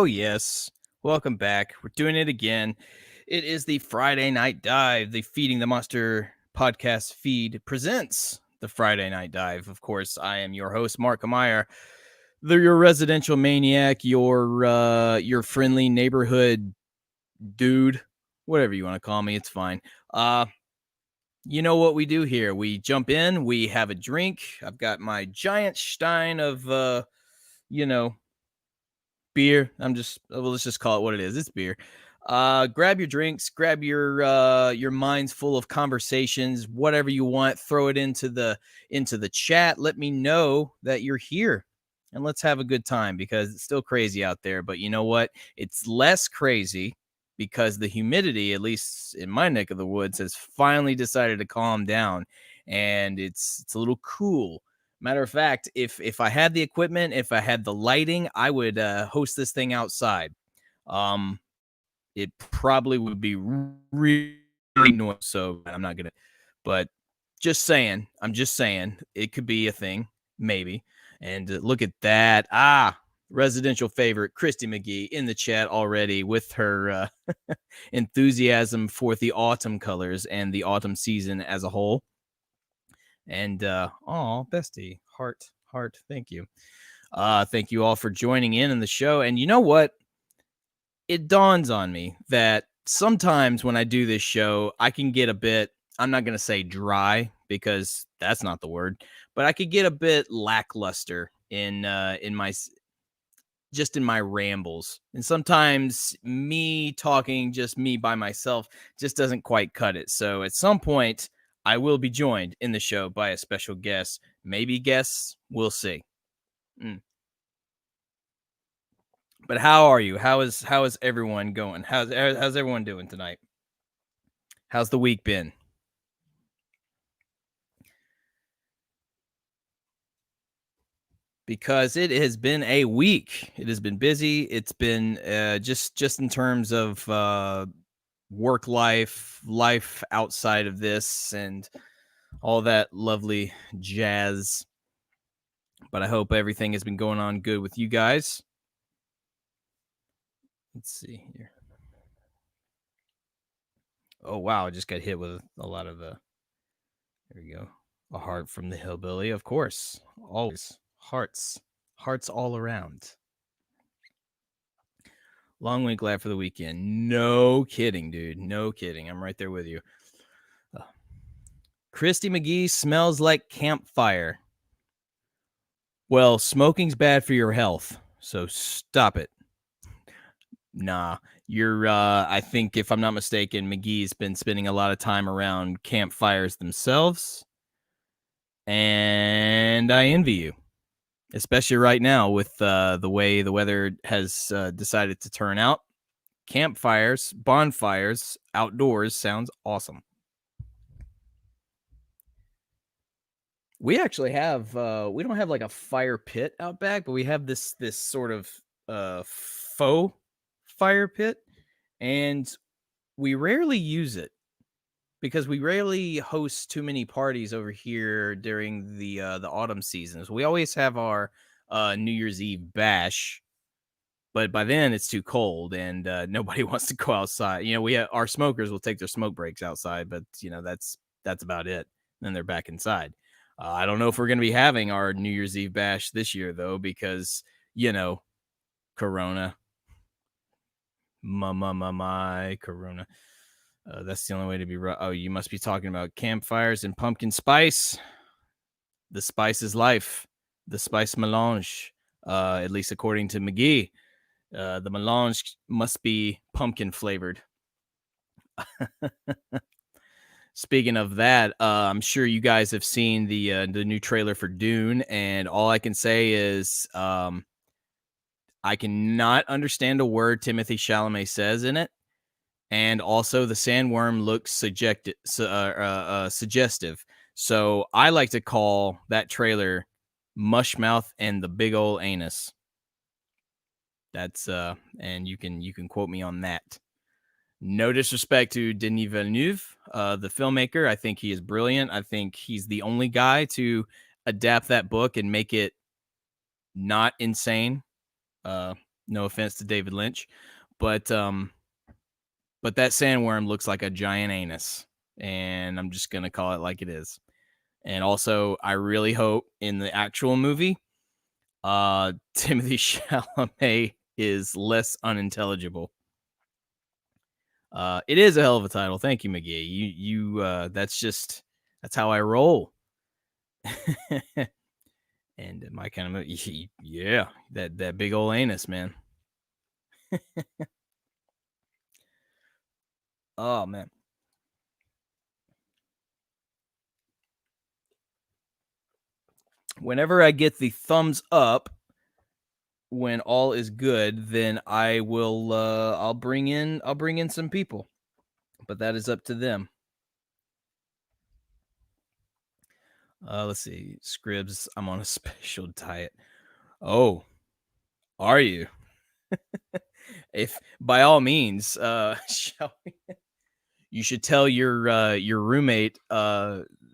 yes. Welcome back. We're doing it again. It is the Friday Night Dive. The Feeding the Monster podcast feed presents the Friday Night Dive. Of course, I am your host, Mark Meyer, your residential maniac, your friendly neighborhood dude, whatever you want to call me. It's fine. You know what we do here? We jump in, we have a drink. I've got my giant stein of, beer. Let's just call it what it is. It's beer. Grab your drinks, grab your minds full of conversations, whatever you want, throw it into the chat. Let me know that you're here. And let's have a good time because it's still crazy out there. But you know what? It's less crazy because the humidity, at least in my neck of the woods, has finally decided to calm down. And it's a little cool. Matter of fact, if I had the equipment, if I had the lighting, I would host this thing outside. It probably would be really noisy, so I'm not gonna. But just saying, I'm just saying, it could be a thing, maybe. And look at that, residential favorite Christy McGee in the chat already with her enthusiasm for the autumn colors and the autumn season as a whole. And bestie, heart, thank you. Thank you all for joining in the show. And you know what? It dawns on me that sometimes when I do this show, I can get a bit, I'm not going to say dry because that's not the word, but I could get a bit lackluster in my rambles. And sometimes me talking, just me by myself, just doesn't quite cut it. So at some point, I will be joined in the show by a special guest. Maybe guests, we'll see. But how are you? How is everyone going? How's everyone doing tonight? How's the week been? Because it has been a week. It has been busy. It's been just in terms of work life outside of this, and all that lovely jazz. But I hope everything has been going on good with you guys. Let's see here. Oh, wow. I just got hit with a lot of there we go. A heart from the hillbilly, of course. Always. Hearts all around. Long week, glad for the weekend. No kidding, dude. No kidding. I'm right there with you. Christy McGee smells like campfire. Well, smoking's bad for your health, so stop it. Nah, you're, I think if I'm not mistaken, McGee's been spending a lot of time around campfires themselves. And I envy you, especially right now with the way the weather has decided to turn out. Campfires, bonfires, outdoors sounds awesome. We actually have, we don't have like a fire pit out back, but we have this sort of faux fire pit, and we rarely use it because we rarely host too many parties over here during the autumn seasons. We always have our New Year's Eve bash, but by then it's too cold and nobody wants to go outside. You know, our smokers will take their smoke breaks outside, but you know that's about it. Then they're back inside. I don't know if we're going to be having our New Year's Eve bash this year though, because you know, Corona. My Corona. That's the only way to be right. Oh, you must be talking about campfires and pumpkin spice. The spice is life. The spice melange, at least according to McGee. The melange must be pumpkin flavored. Speaking of that, I'm sure you guys have seen the new trailer for Dune, and all I can say is I cannot understand a word Timothée Chalamet says in it. And also the sandworm looks suggestive. So I like to call that trailer Mushmouth and the Big Ol' Anus. That's and you can quote me on that. No disrespect to Denis Villeneuve, the filmmaker. I think he is brilliant. I think he's the only guy to adapt that book and make it not insane. No offense to David Lynch, but that sandworm looks like a giant anus, and I'm just gonna call it like it is. And also, I really hope in the actual movie, Timothy Chalamet is less unintelligible. It is a hell of a title. Thank you, McGee. That's how I roll. And my kind of yeah, that big old anus, man. Oh man. Whenever I get the thumbs up when all is good, then I'll bring in some people. But that is up to them. Let's see. Scribs, I'm on a special diet. Oh, are you? If by all means, shall we? You should tell your roommate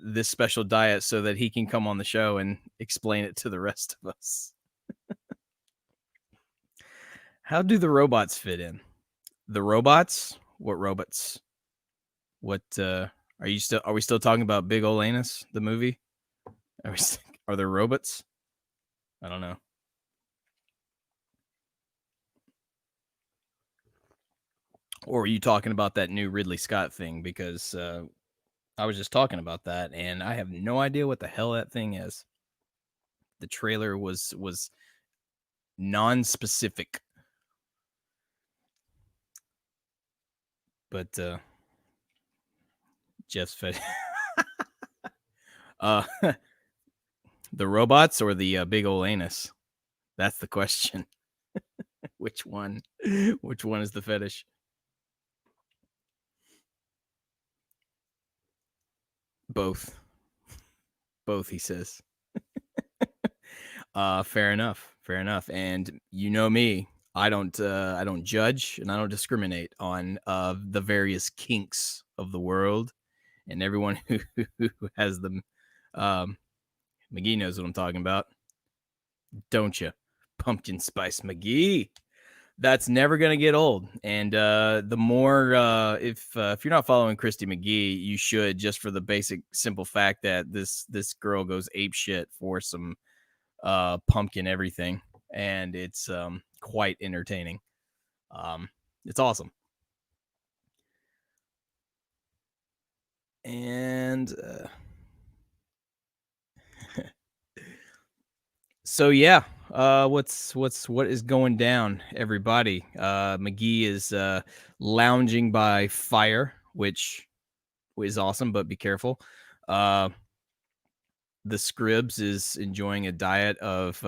this special diet so that he can come on the show and explain it to the rest of us. How do the robots fit in? The robots? What robots? What are we still talking about Big Ol' Anus, the movie? Are there robots? I don't know. Or are you talking about that new Ridley Scott thing? Because I was just talking about that, and I have no idea what the hell that thing is. The trailer was non-specific, but Jeff's fed. The robots or the big ol' anus? That's the question. Which one? Which one is the fetish? Both. Both, he says. Fair enough. Fair enough. And you know me, I don't judge and I don't discriminate on the various kinks of the world and everyone who has them. McGee knows what I'm talking about, don't you? Pumpkin Spice McGee. That's never gonna get old. And the more if you're not following Christy McGee, you should, just for the basic simple fact that this girl goes ape shit for some pumpkin everything, and it's quite entertaining. It's awesome. And so yeah, what is going down, everybody? McGee is lounging by fire, which is awesome, but be careful. The Scribs is enjoying a diet of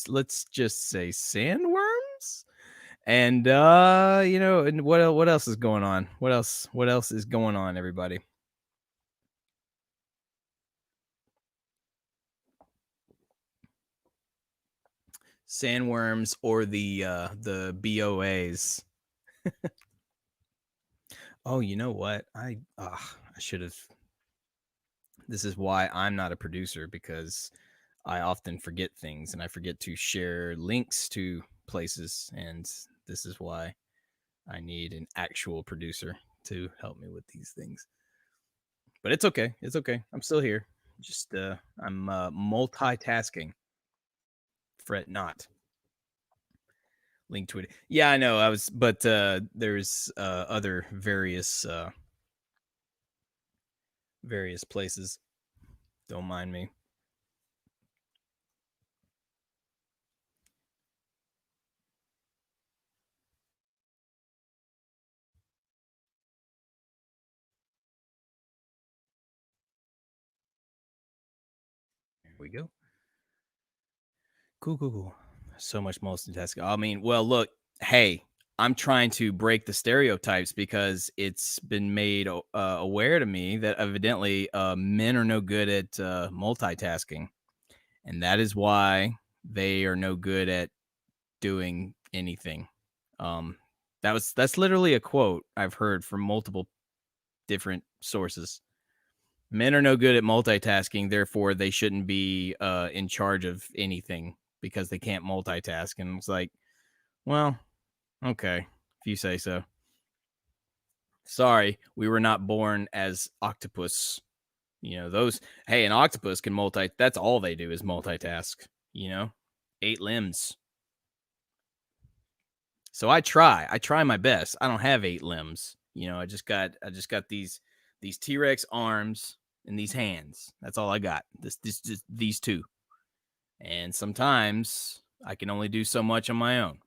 let's just say sandworms. And and what else is going on? What else is going on, everybody? Sandworms or the BOAs. Oh, you know what? I should have. This is why I'm not a producer, because I often forget things and I forget to share links to places, and this is why I need an actual producer to help me with these things. But it's okay. It's okay. I'm still here. Just I'm multitasking. Fret not. Link to it. Yeah, I know. I was, but there's other various places. Don't mind me. Here we go. Cool. So much multitasking. I mean, well, look, hey, I'm trying to break the stereotypes, because it's been made aware to me that evidently men are no good at multitasking, and that is why they are no good at doing anything. Um, that's literally a quote I've heard from multiple different sources. Men are no good at multitasking, therefore they shouldn't be in charge of anything, because they can't multitask. And it's like, well, okay, if you say so. Sorry, we were not born as octopus. Those, hey, an octopus can that's all they do is multitask, 8 limbs. So I try my best. I don't have 8 limbs. I just got these T-Rex arms and these hands. That's all I got. Just these two. And sometimes I can only do so much on my own.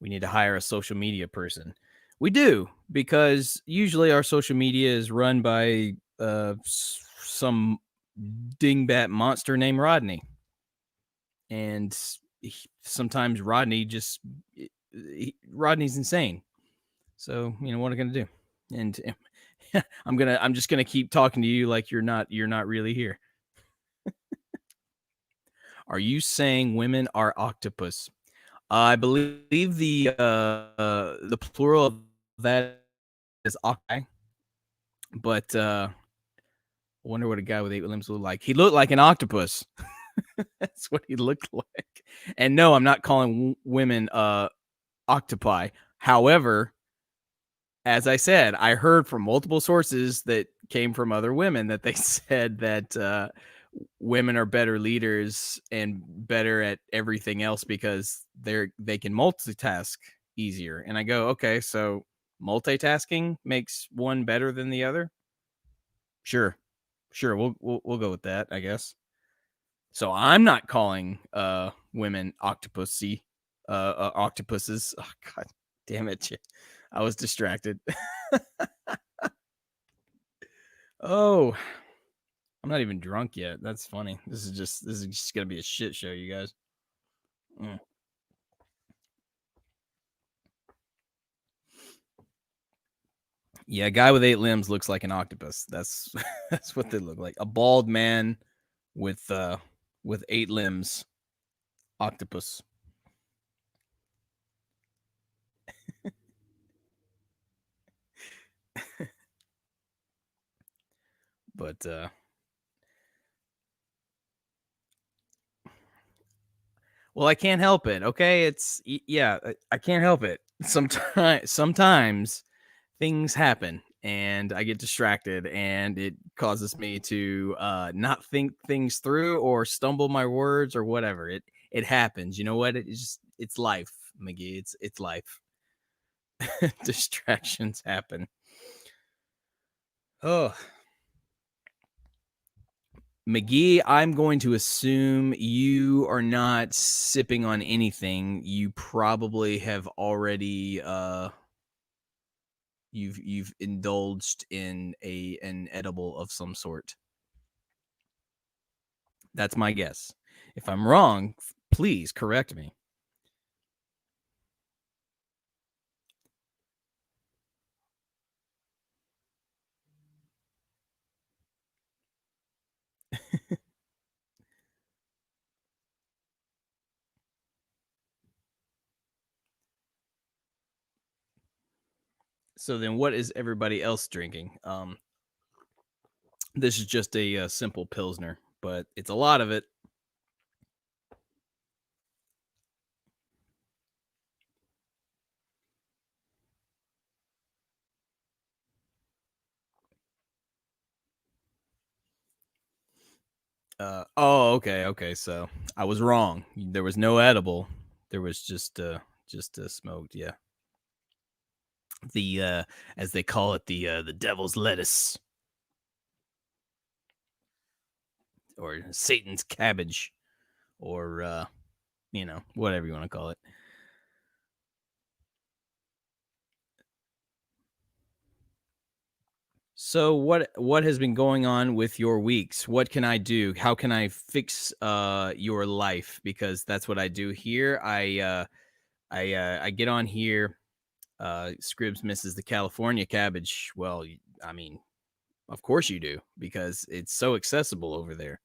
We need to hire a social media person. We do, because usually our social media is run by some dingbat monster named Rodney. And sometimes Rodney's insane. So, what am I going to do? And I'm just going to keep talking to you like you're not really here. Are you saying women are octopus? I believe the plural of that is octi, but I wonder what a guy with 8 limbs looked like. He looked like an octopus. That's what he looked like. And no, I'm not calling women octopi. However, as I said, I heard from multiple sources that came from other women that they said that women are better leaders and better at everything else because they can multitask easier. And I go, okay, so multitasking makes one better than the other? Sure. We'll go with that, I guess. So I'm not calling women octopuses. Oh god damn it. I was distracted. Oh, I'm not even drunk yet. That's funny. This is just gonna be a shit show, you guys. Yeah, a guy with 8 limbs looks like an octopus. That's that's what they look like. A bald man with 8 limbs. Octopus. But well, I can't help it. Okay, I can't help it. Sometimes things happen and I get distracted and it causes me to not think things through or stumble my words or whatever. It happens. You know what? It's life, McGee. It's life. Distractions happen. Oh, McGee, I'm going to assume you are not sipping on anything. You probably have already you've indulged in an edible of some sort. That's my guess. If I'm wrong, please correct me. So then what is everybody else drinking? This is just a simple pilsner, but it's a lot of it. Okay. So I was wrong. There was no edible. There was just smoked. Yeah. The as they call it, the devil's lettuce or Satan's cabbage or whatever you want to call it. So what has been going on with your weeks? What can I do? How can I fix your life? Because that's what I do here. I get on here. Scribs misses the California cabbage. Well, I mean, of course you do, because it's so accessible over there.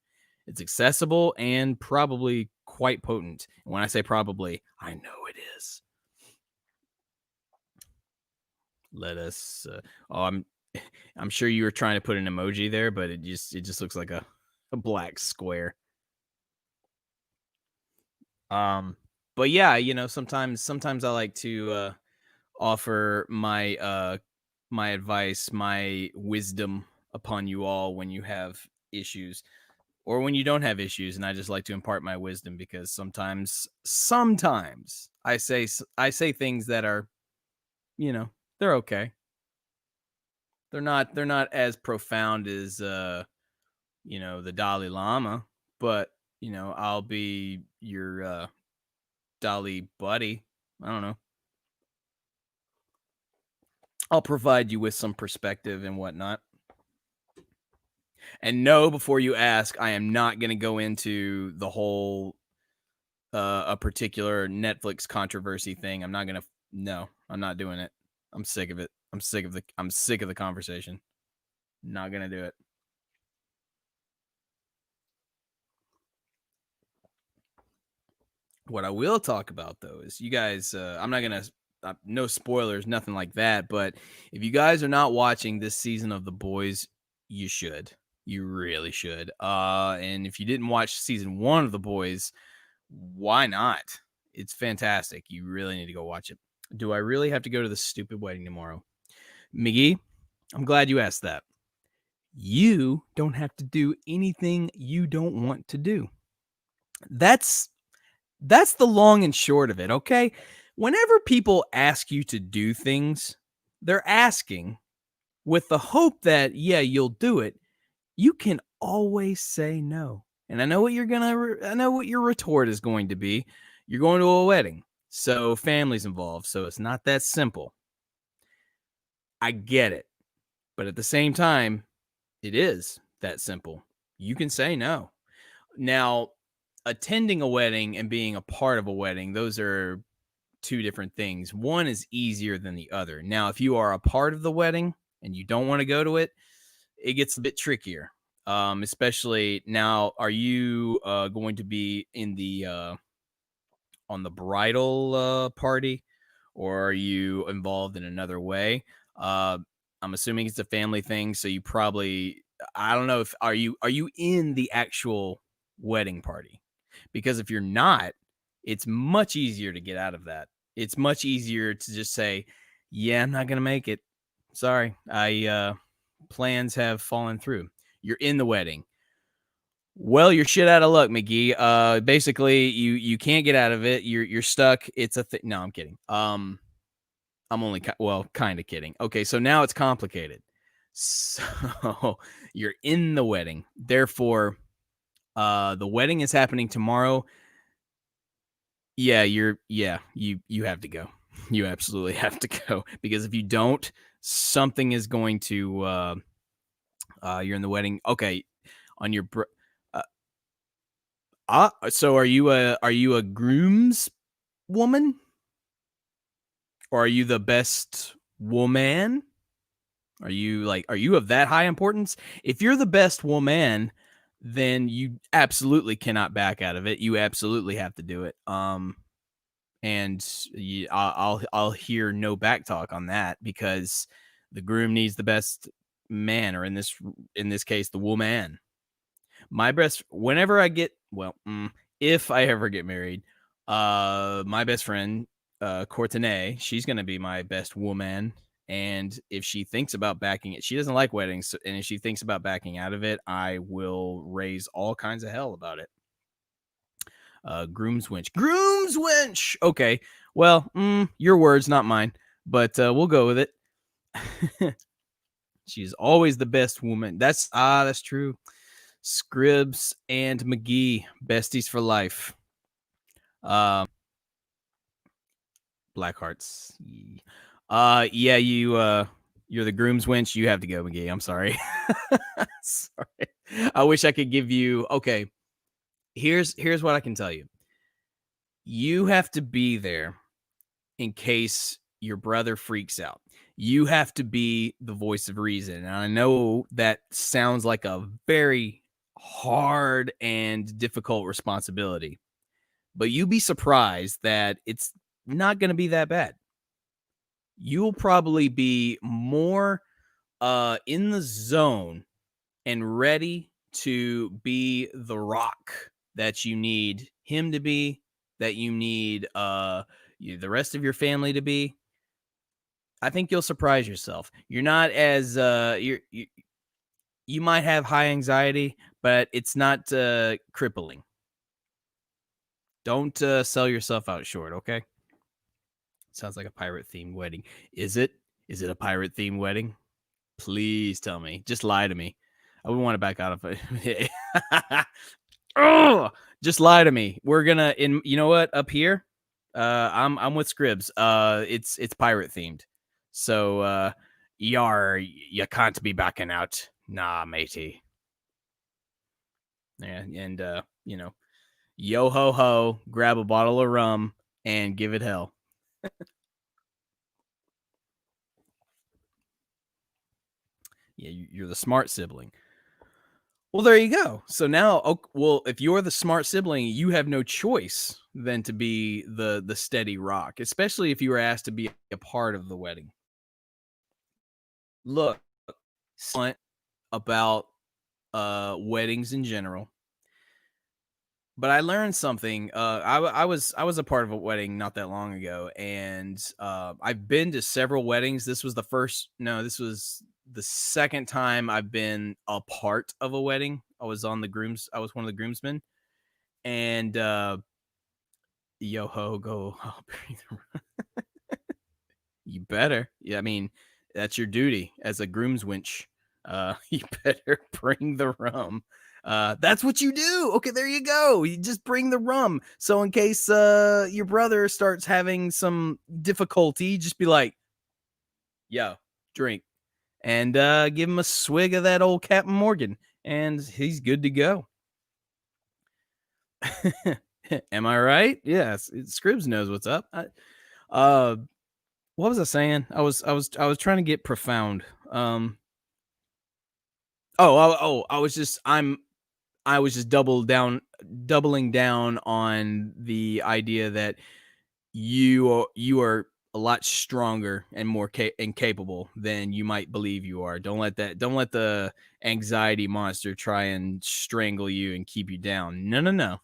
It's accessible and probably quite potent. And when I say probably, I know it is. Let us. Oh, I'm sure you were trying to put an emoji there, but it just looks like a black square. Um, but yeah, sometimes I like to offer my advice, my wisdom upon you all when you have issues or when you don't have issues, and I just like to impart my wisdom because sometimes I say things that are, they're okay. They're not as profound as the Dalai Lama, but I'll be your Dolly buddy. I don't know. I'll provide you with some perspective and whatnot. And no, before you ask, I am not going to go into the whole a particular Netflix controversy thing. I'm not going to. No, I'm not doing it. I'm sick of it. I'm sick of the conversation. Not going to do it. What I will talk about though is you guys. I'm not going to. No spoilers, nothing like that. But if you guys are not watching this season of The Boys, you should. You really should. And if you didn't watch season 1 of The Boys, why not? It's fantastic. You really need to go watch it. Do I really have to go to the stupid wedding tomorrow? McGee, I'm glad you asked that. You don't have to do anything you don't want to do. That's the long and short of it, okay? Whenever people ask you to do things, they're asking with the hope that yeah, you'll do it. You can always say no. And I know what I know what your retort is going to be. You're going to a wedding. So family's involved. So it's not that simple. I get it. But at the same time, it is that simple. You can say no. Now, attending a wedding and being a part of a wedding, those are two different things. One is easier than the other. Now, if you are a part of the wedding and you don't want to go to it, it gets a bit trickier. Especially now, are you going to be in the on the bridal party, or are you involved in another way? Uh, I'm assuming it's a family thing, so you probably I don't know if are you in the actual wedding party? Because if you're not, it's much easier to get out of that. It's much easier to just say, "Yeah, I'm not gonna make it. Sorry, I plans have fallen through." You're in the wedding. Well, you're shit out of luck, McGee. Basically, you can't get out of it. You're stuck. It's a thing. No, I'm kidding. I'm only kind of kidding. Okay, so now it's complicated. So you're in the wedding. Therefore, the wedding is happening tomorrow. Yeah, you have to go. You absolutely have to go because if you don't, something is going to. You're in the wedding. Okay, on your so are you a groom's woman? Or are you the best woman? Are you of that high importance? If you're the best woman, then you absolutely cannot back out of it. You absolutely have to do it. And I'll hear no back talk on that because the groom needs the best man, or in this case, the woman. My best whenever I get if I ever get married, my best friend, Courtenay, she's gonna be my best woman. And if she thinks about backing it, she doesn't like weddings, and if she thinks about backing out of it, I will raise all kinds of hell about it. Groom's wench. Okay, well, your words, not mine, but we'll go with it. She's always the best woman. That's true. Scribbs and McGee, besties for life. Black hearts. Yeah, you're the groom's wench. You have to go, McGee. I'm sorry. Sorry. I wish I could give you. Okay, here's what I can tell you. You have to be there in case your brother freaks out. You have to be the voice of reason. And I know that sounds like a very hard and difficult responsibility, but you'd be surprised that it's not going to be that bad. You'll probably be more in the zone and ready to be the rock that you need him to be that you need the rest of your family to be, I think you'll surprise yourself. You're not as you might have high anxiety, but it's not crippling. Don't sell yourself out short, okay? Sounds like a pirate themed wedding. Is it? Is it a pirate themed wedding? Please tell me. Just lie to me. I wouldn't want to back out of it. Oh, just lie to me. We're gonna you know what? Up here, I'm with Scribs. It's pirate themed. So you can't be backing out. Nah, matey. Yeah, and yo ho ho, grab a bottle of rum and give it hell. Yeah, you're the smart sibling. Well, there you go. So now, well, if you're the smart sibling, you have no choice than to be the steady rock, especially if you were asked to be a part of the wedding. Look, about weddings in general, but I learned something. I was a part of a wedding not that long ago, and I've been to several weddings. This was the second time I've been a part of a wedding. I was one of the groomsmen, and yo ho go. You better. Yeah, I mean, that's your duty as a groom's winch. You better bring the rum. That's what you do. Okay, there you go. You just bring the rum. So in case your brother starts having some difficulty, just be like, yo, drink. And give him a swig of that old Captain Morgan. And he's good to go. Am I right? Yes. Scribs knows what's up. What was I saying? I was trying to get profound. I was just doubling down on the idea that you are a lot stronger and more capable than you might believe you are. Don't let the anxiety monster try and strangle you and keep you down. No.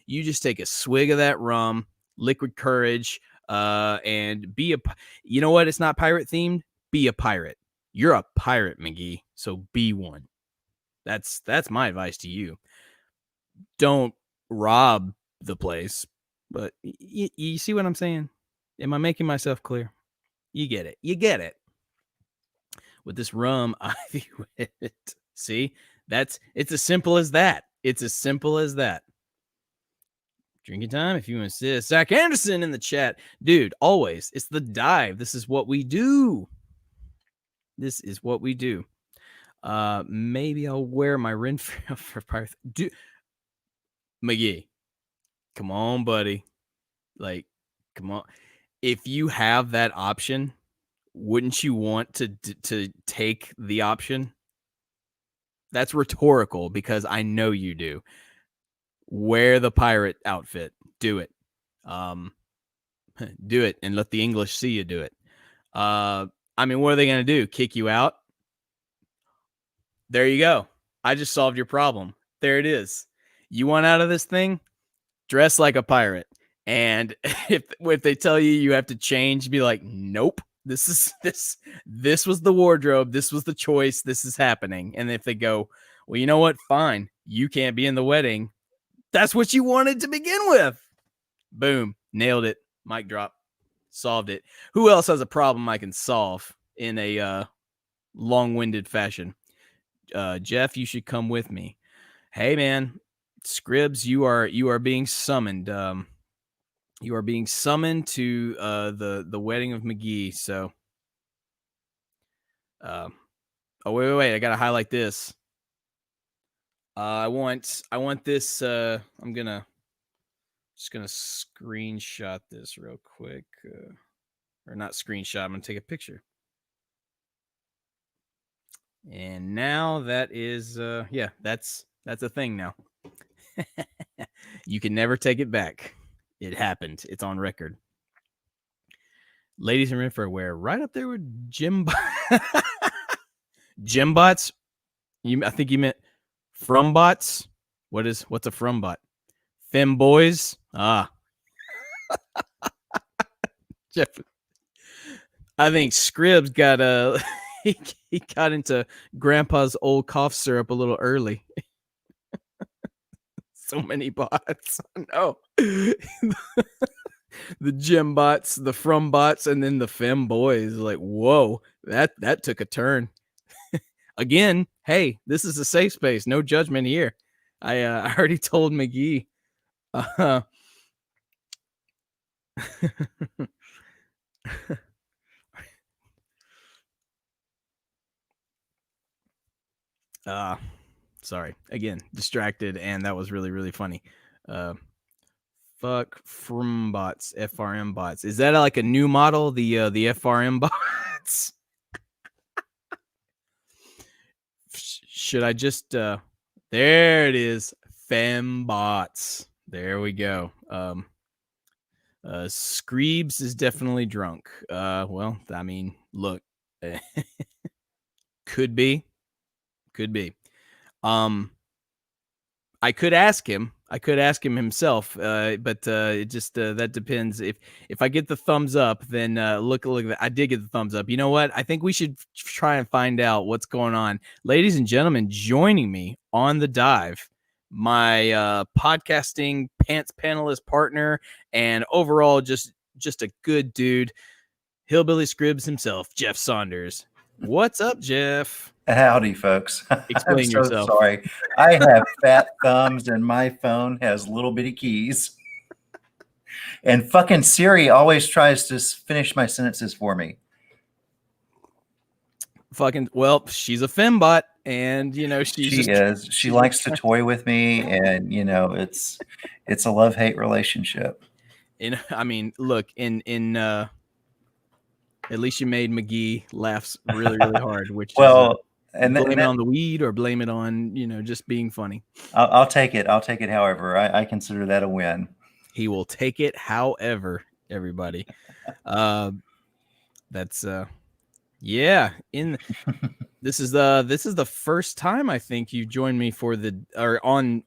You just take a swig of that rum, liquid courage, and you know what? It's not pirate themed. Be a pirate. You're a pirate, McGee. So be one. That's my advice to you. Don't rob the place, but you see what I'm saying? Am I making myself clear? You get it. You get it. With this rum, Ivy Wit. See? It's as simple as that. It's as simple as that. Drinking time if you insist. Zack Anderson in the chat. Dude, always. It's the dive. This is what we do. This is what we do. Maybe I'll wear my Renfrew for Pirate. Dude, McGee, come on, buddy. Like, come on. If you have that option, wouldn't you want to take the option? That's rhetorical because I know you do. Wear the pirate outfit. Do it. Do it and let the English see you do it. I mean, what are they going to do? Kick you out? There you go. I just solved your problem. There it is. You want out of this thing? Dress like a pirate. And if they tell you you have to change, be like, nope. This was the wardrobe. This was the choice. This is happening. And if they go, well, you know what? Fine. You can't be in the wedding. That's what you wanted to begin with. Boom. Nailed it. Mic drop. Solved it. Who else has a problem I can solve in a long-winded fashion? Jeff, you should come with me. Hey, man. Scribs, you are being summoned. You are being summoned to the wedding of McGee. So, wait! I gotta highlight this. I want this. I'm just gonna screenshot this real quick, or not screenshot. I'm gonna take a picture. And now that is, that's a thing now. You can never take it back. It happened. It's on record. Ladies in Renfrew wear right up there with Jim bots. I think you meant from bots. What's a from bot? Femboys. Ah. Jeff, I think Scribbs got he got into Grandpa's old cough syrup a little early. So many bots. No. The gym bots, the from bots, and then the fem boys. Like, whoa, that took a turn. Again, hey, this is a safe space. No judgment here. I already told McGee. Sorry. Again, distracted, and that was really, really funny. Fuck from bots, FRM bots. Is that like a new model? The FRM bots? Should I just there it is. Fembots. There we go. Screebs is definitely drunk. Well, I mean, look. Could be. I could ask him. Himself, but it just that depends. If I get the thumbs up, then look. I did get the thumbs up. You know what? I think we should try and find out what's going on, ladies and gentlemen. Joining me on the dive, my podcasting pants panelist partner, and overall just a good dude, Hillbilly Scribbs himself, Jeff Saunders. What's up, Jeff? Howdy, folks. Explain I'm so yourself. Sorry. I have fat thumbs and my phone has little bitty keys. And fucking Siri always tries to finish my sentences for me. Well, she's a fembot, and she is. She likes to toy with me, and it's a love-hate relationship. I mean, look, at least you made McGee laugh really, really hard, which well, and blame it on the weed or blame it on just being funny. I'll take it. However, I consider that a win. He will take it. However, everybody, that's yeah. This is the first time I think you joined me for on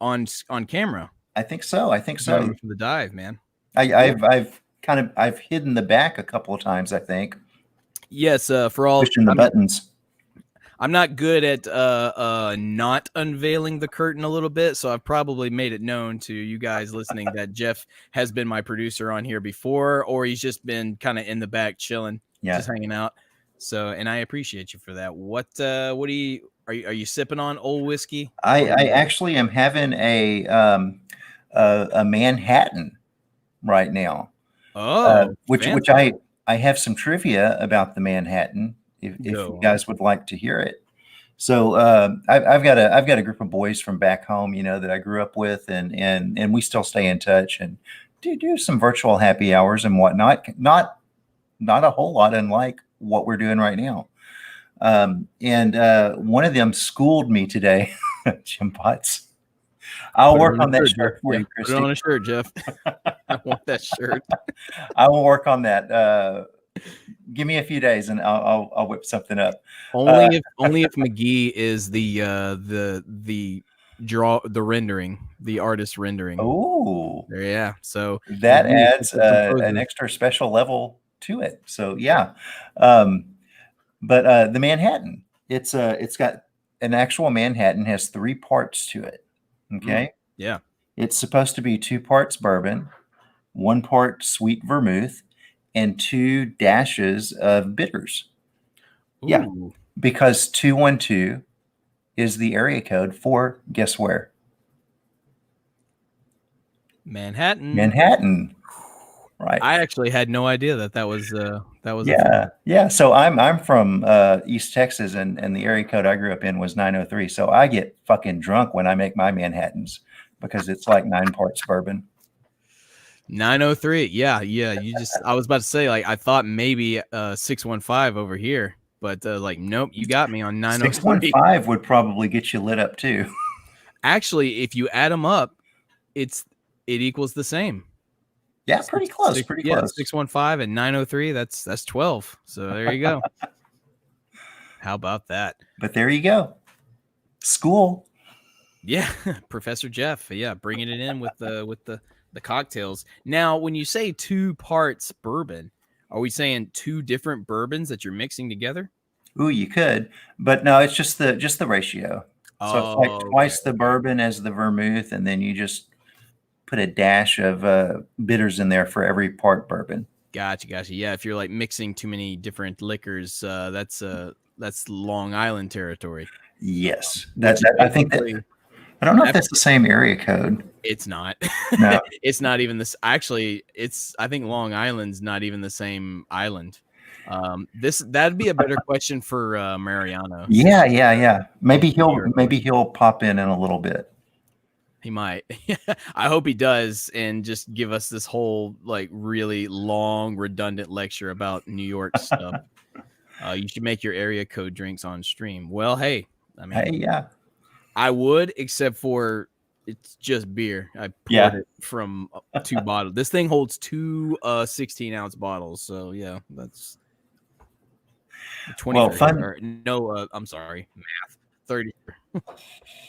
camera. I think so. For the dive, man. I've hidden the back a couple of times, I think. Yes, for all pushing the buttons. I'm not good at not unveiling the curtain a little bit, so I've probably made it known to you guys listening that Jeff has been my producer on here before, or he's just been kind of in the back chilling, just hanging out. So, and I appreciate you for that. What are you sipping on? Old whiskey? I actually am having a Manhattan right now. Which I have some trivia about the Manhattan if you guys would like to hear it. So I've got a group of boys from back home, that I grew up with, and we still stay in touch and do some virtual happy hours and whatnot. Not a whole lot unlike what we're doing right now. And one of them schooled me today, Jim Potts. I'll work on that shirt for you, Christy. Put it on a shirt, Jeff. I want that shirt. I will work on that. Give me a few days and I'll whip something up. Only if McGee is the rendering, the artist rendering. Oh, yeah. So that adds an extra special level to it. So yeah. But the Manhattan, it's got an actual Manhattan, has 3 parts to it. Okay. Yeah. It's supposed to be 2 parts bourbon, 1 part sweet vermouth, and 2 dashes of bitters. Ooh. Yeah. Because 212 is the area code for, guess where? Manhattan. Right. I actually had no idea that was yeah. So I'm from East Texas, and the area code I grew up in was 903. So I get fucking drunk when I make my Manhattans because it's like 9 parts bourbon. 903. Yeah. I was about to say, like, I thought maybe 615 over here, but nope, you got me on 903. 615 would probably get you lit up too. Actually, if you add them up, it equals the same. Yeah, pretty close. 615 and 903. That's 12. So there you go. How about that? But there you go. School. Yeah, Professor Jeff. Yeah, bringing it in with the cocktails. Now, when you say 2 parts bourbon, are we saying 2 different bourbons that you're mixing together? Ooh, you could, but no, it's just the ratio. So it's like Oh, okay, twice the okay. bourbon as the vermouth, and then you just put a dash of bitters in there for every part bourbon. Gotcha, gotcha. Yeah, if you're like mixing too many different liquors, that's Long Island territory, Yes, which is I think that basically I don't know if that that's the same area code. it's not. No. It's not even this. Actually, I think Long Island's not even the same island. That'd be a better question for Mariano, since Yeah, yeah, yeah. he's from New York. Maybe he'll pop in a little bit. He might. I hope he does, and just give us this whole like really long, redundant lecture about New York stuff. You should make your area code drinks on stream. Well, hey, I mean, Hey, yeah, I would, except for it's just beer. I poured yeah. it from 2 bottles. This thing holds 2 16-ounce bottles. So yeah, that's 20. Well, fun. Or no, I'm sorry, math. 30.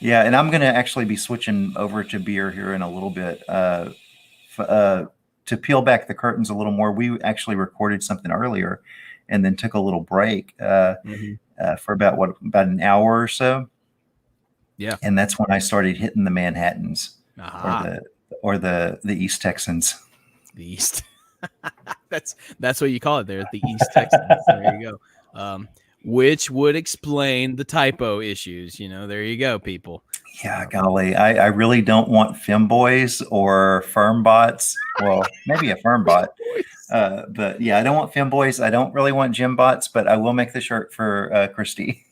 Yeah, and I'm gonna actually be switching over to beer here in a little bit. To peel back the curtains a little more, we actually recorded something earlier, and then took a little break for about an hour or so. Yeah, And that's when I started hitting the Manhattans aha, or the East Texans. the East. That's what you call it there, the East Texans. There you go. Which would explain the typo issues. There you go, people. Yeah, golly, I really don't want femboys or firmbots. Well, maybe a firmbot, but yeah, I don't want femboys. I don't really want gymbots, but I will make the shirt for Christy.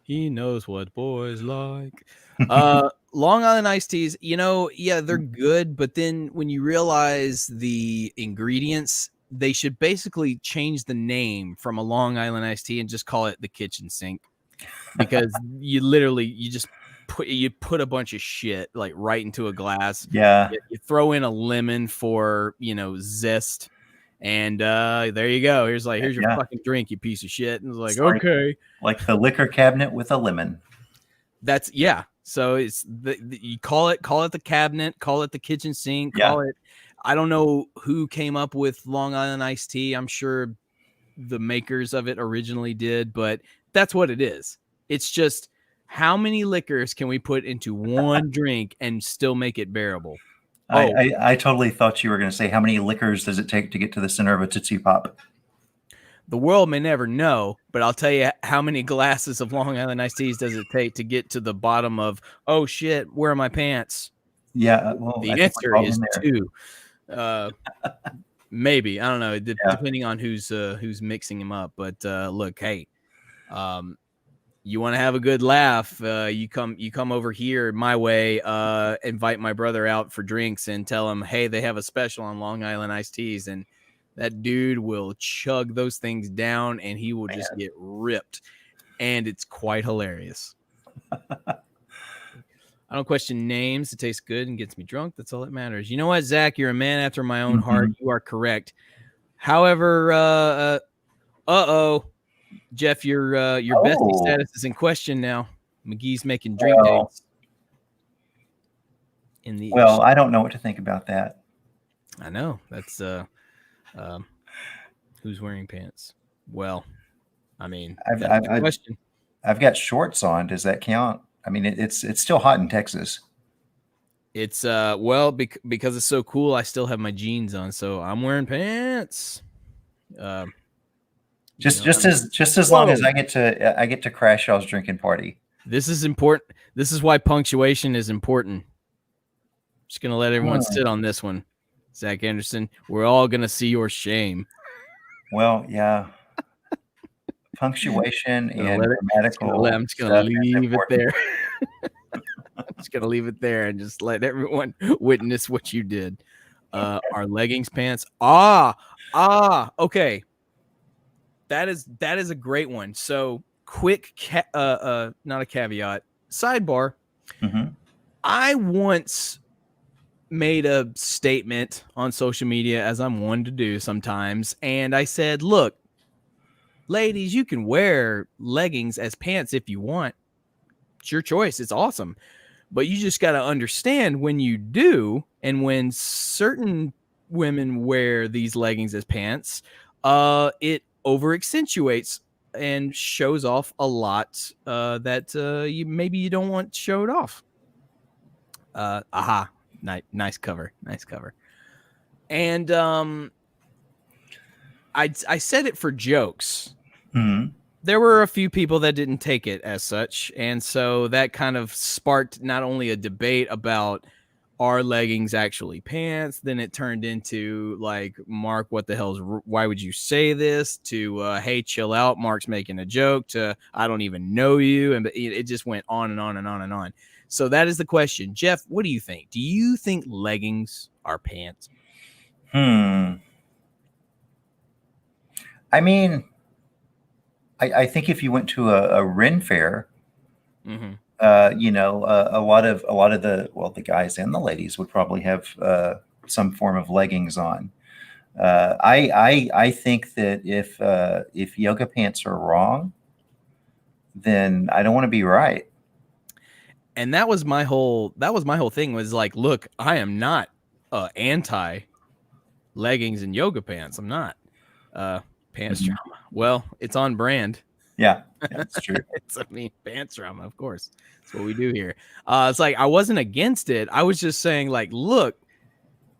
He knows what boys like. Long Island iced teas, yeah, they're good, but then when you realize the ingredients, they should basically change the name from a Long Island iced tea and just call it the kitchen sink, because you just put a bunch of shit like right into a glass. Yeah, You throw in a lemon for zest, and there you go. Here's your yeah. fucking drink, you piece of shit. And it's like, Sorry. okay. Like the liquor cabinet with a lemon. That's yeah. So it's you call it the cabinet, call it the kitchen sink, call it. I don't know who came up with Long Island iced tea. I'm sure the makers of it originally did, but that's what it is. It's just how many liquors can we put into one drink and still make it bearable? I totally thought you were going to say, how many liquors does it take to get to the center of a Tootsie Pop? The world may never know, but I'll tell you how many glasses of Long Island iced teas does it take to get to the bottom of, oh shit, where are my pants? Yeah, well, The answer is 2. Maybe, I don't know, depending on who's mixing them up. But look, hey, you want to have a good laugh, you come over here my way, invite my brother out for drinks and tell him, hey, they have a special on Long Island iced teas, and that dude will chug those things down and he will just get ripped. And it's quite hilarious. I don't question names. It tastes good and gets me drunk. That's all that matters. You know what, Zach? You're a man after my own heart. You are correct. However, Jeff, your bestie status is in question now. McGee's making drink dates. Well, I don't know what to think about that. I know. That's who's wearing pants? Well, I mean, that's a question. I've got shorts on. Does that count? I mean, it's still hot in Texas. It's well, because it's so cool, I still have my jeans on, so I'm wearing pants. Just as long as I get to crash y'all's drinking party. This is important. This is why punctuation is important. Just gonna let everyone sit on this one. Zack Anderson, we're all gonna see your shame. Well, yeah. Punctuation and grammatical. I'm just gonna leave it there. I'm just gonna leave it there and just let everyone witness what you did. Our leggings pants. Okay. That is a great one. So quick, not a caveat. Sidebar. Mm-hmm. I once made a statement on social media, as I'm one to do sometimes, and I said, look, ladies, you can wear leggings as pants if you want. It's your choice. It's awesome. But you just got to understand when you do, and when certain women wear these leggings as pants, it over accentuates and shows off a lot that maybe you don't want showed off. Nice cover. And I said it for jokes. Mm-hmm. There were a few people that didn't take it as such, and so that kind of sparked not only a debate about are leggings actually pants, then it turned into like, Mark, what the hell's, why would you say this, to hey, chill out, Mark's making a joke, to I don't even know you, and it just went on and on and on and on. So that is the question. Jeff, what do you think? Do you think leggings are pants? I mean, I think if you went to a Ren fair, mm-hmm. A lot of the guys and the ladies would probably have some form of leggings on. I think that if yoga pants are wrong, then I don't want to be right. And that was my whole thing, was like, look, I am not anti leggings and yoga pants. I'm not. Pants Mm-hmm. drama. Well, it's on brand. Yeah, that's true. Pants drama, of course. That's what we do here. It's like, I wasn't against it. I was just saying, like, look,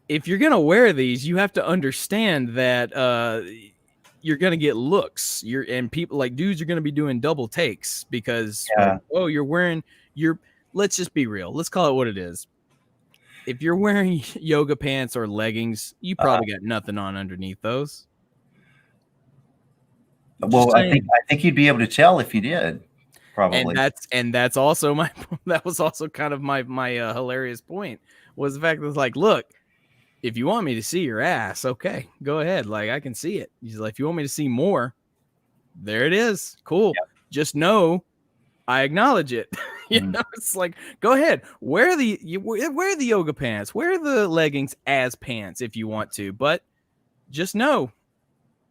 if you're gonna wear these, you have to understand that you're gonna get looks. And people, like, dudes are gonna be doing double takes because like, oh, you're wearing your. Let's just be real. Let's call it what it is. If you're wearing yoga pants or leggings, you probably got nothing on underneath those. Well, I think you'd be able to tell if you did, probably. And that's also that was also kind of my hilarious point, was the fact that it's like, look, if you want me to see your ass, okay, go ahead. Like, I can see it. He's like, if you want me to see more, there it is. Cool. Yep. Just know I acknowledge it. You know, it's like, go ahead, wear the yoga pants, wear the leggings as pants if you want to, but just know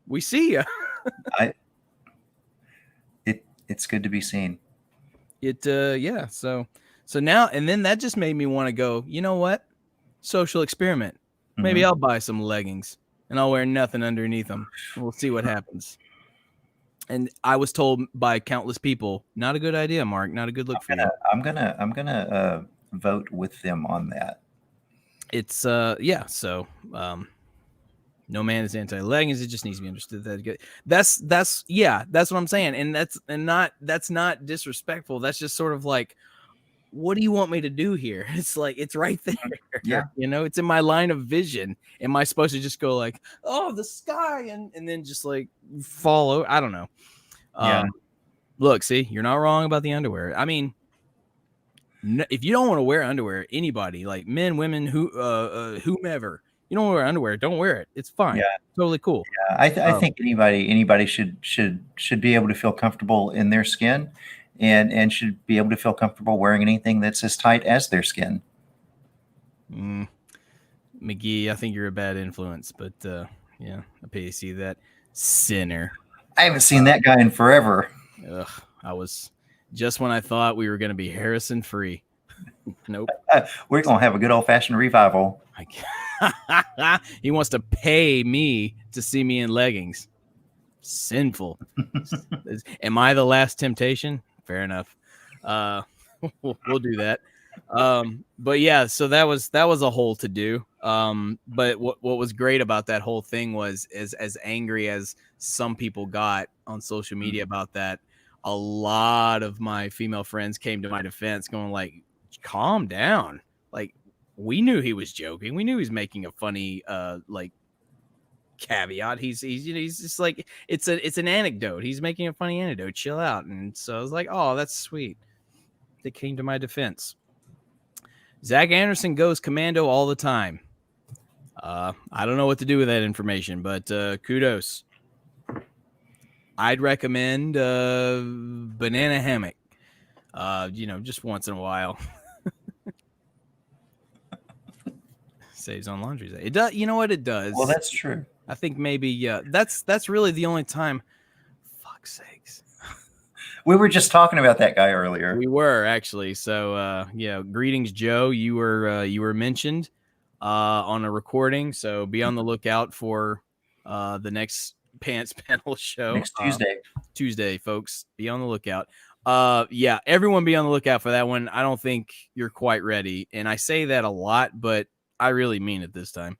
we see you. It's good to be seen. Yeah. So now, and then that just made me want to go, you know what? Social experiment. Maybe I'll buy some leggings and I'll wear nothing underneath them. We'll see what happens. And I was told by countless people, not a good idea, Mark. Not a good look for you. I'm gonna vote with them on that. It's yeah. So no man is anti-leggings. It just needs to be understood that that's what I'm saying. And that's not disrespectful. That's just sort of like, what do you want me to do here? It's like, it's right there. Yeah. You know, it's in my line of vision. Am I supposed to just go like, oh, the sky, and then just like follow? I don't know. Look, see, you're not wrong about the underwear. I mean, if you don't want to wear underwear, anybody, like men, women, whomever, you don't wear underwear, don't wear it. It's fine. Yeah. Totally cool. Yeah. I think anybody should be able to feel comfortable in their skin, and should be able to feel comfortable wearing anything that's as tight as their skin. McGee, I think you're a bad influence, but yeah, I pay to see that. Sinner. I haven't seen that guy in forever. Ugh, I was just when I thought we were going to be Harrison free. Nope. We're going to have a good old-fashioned revival. He wants to pay me to see me in leggings. Sinful. Am I the last temptation? Fair enough. We'll do that. But yeah, so that was a whole to do. But what was great about that whole thing was, as angry as some people got on social media about that, a lot of my female friends came to my defense going like, calm down. Like, we knew he was joking. We knew he was making a funny like caveat. He's just like, it's an anecdote. He's making a funny anecdote. Chill out. And so I was like, oh, that's sweet. They came to my defense. Zack Anderson goes commando all the time. I don't know what to do with that information, but kudos. I'd recommend banana hammock. Just once in a while. Saves on laundry day. It does. You know what it does? Well, that's true. I think maybe that's really the only time. Fuck's sakes. We were just talking about that guy earlier. We were actually. So yeah, greetings, Joe. You were mentioned on a recording, so be on the lookout for the next Pants Panel show Next Tuesday. Tuesday, folks. Be on the lookout. Yeah, everyone be on the lookout for that one. I don't think you're quite ready, and I say that a lot, but I really mean it this time.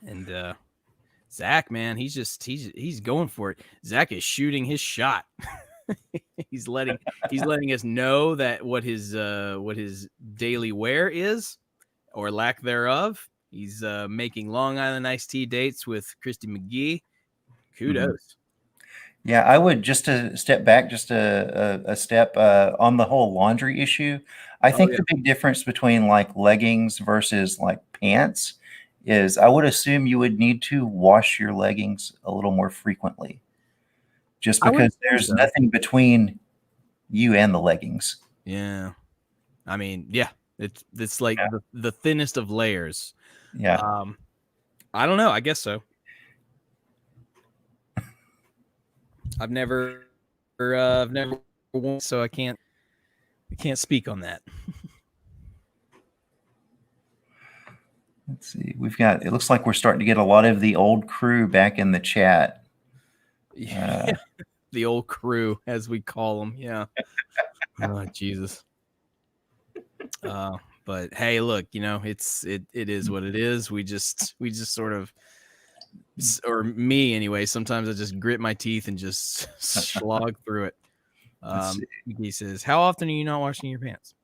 And Zach, man, he's going for it. Zach is shooting his shot. he's letting us know that what his daily wear is, or lack thereof. He's making Long Island iced tea dates with Christy McGee. Kudos. Mm-hmm. Yeah, I would just to step back, just a step on the whole laundry issue. I think the big difference between like leggings versus like pants is I would assume you would need to wash your leggings a little more frequently, just because there's nothing between you and the leggings. Yeah. I mean, yeah, it's like the thinnest of layers. Yeah. I don't know. I guess so. I've never worn, so I can't speak on that. Let's see. It looks like we're starting to get a lot of the old crew back in the chat. Yeah. The old crew, as we call them. Yeah. Oh, Jesus. But hey, look, it is what it is. We just sort of, or me anyway, sometimes I just grit my teeth and just slog through it. He says, how often are you not washing your pants?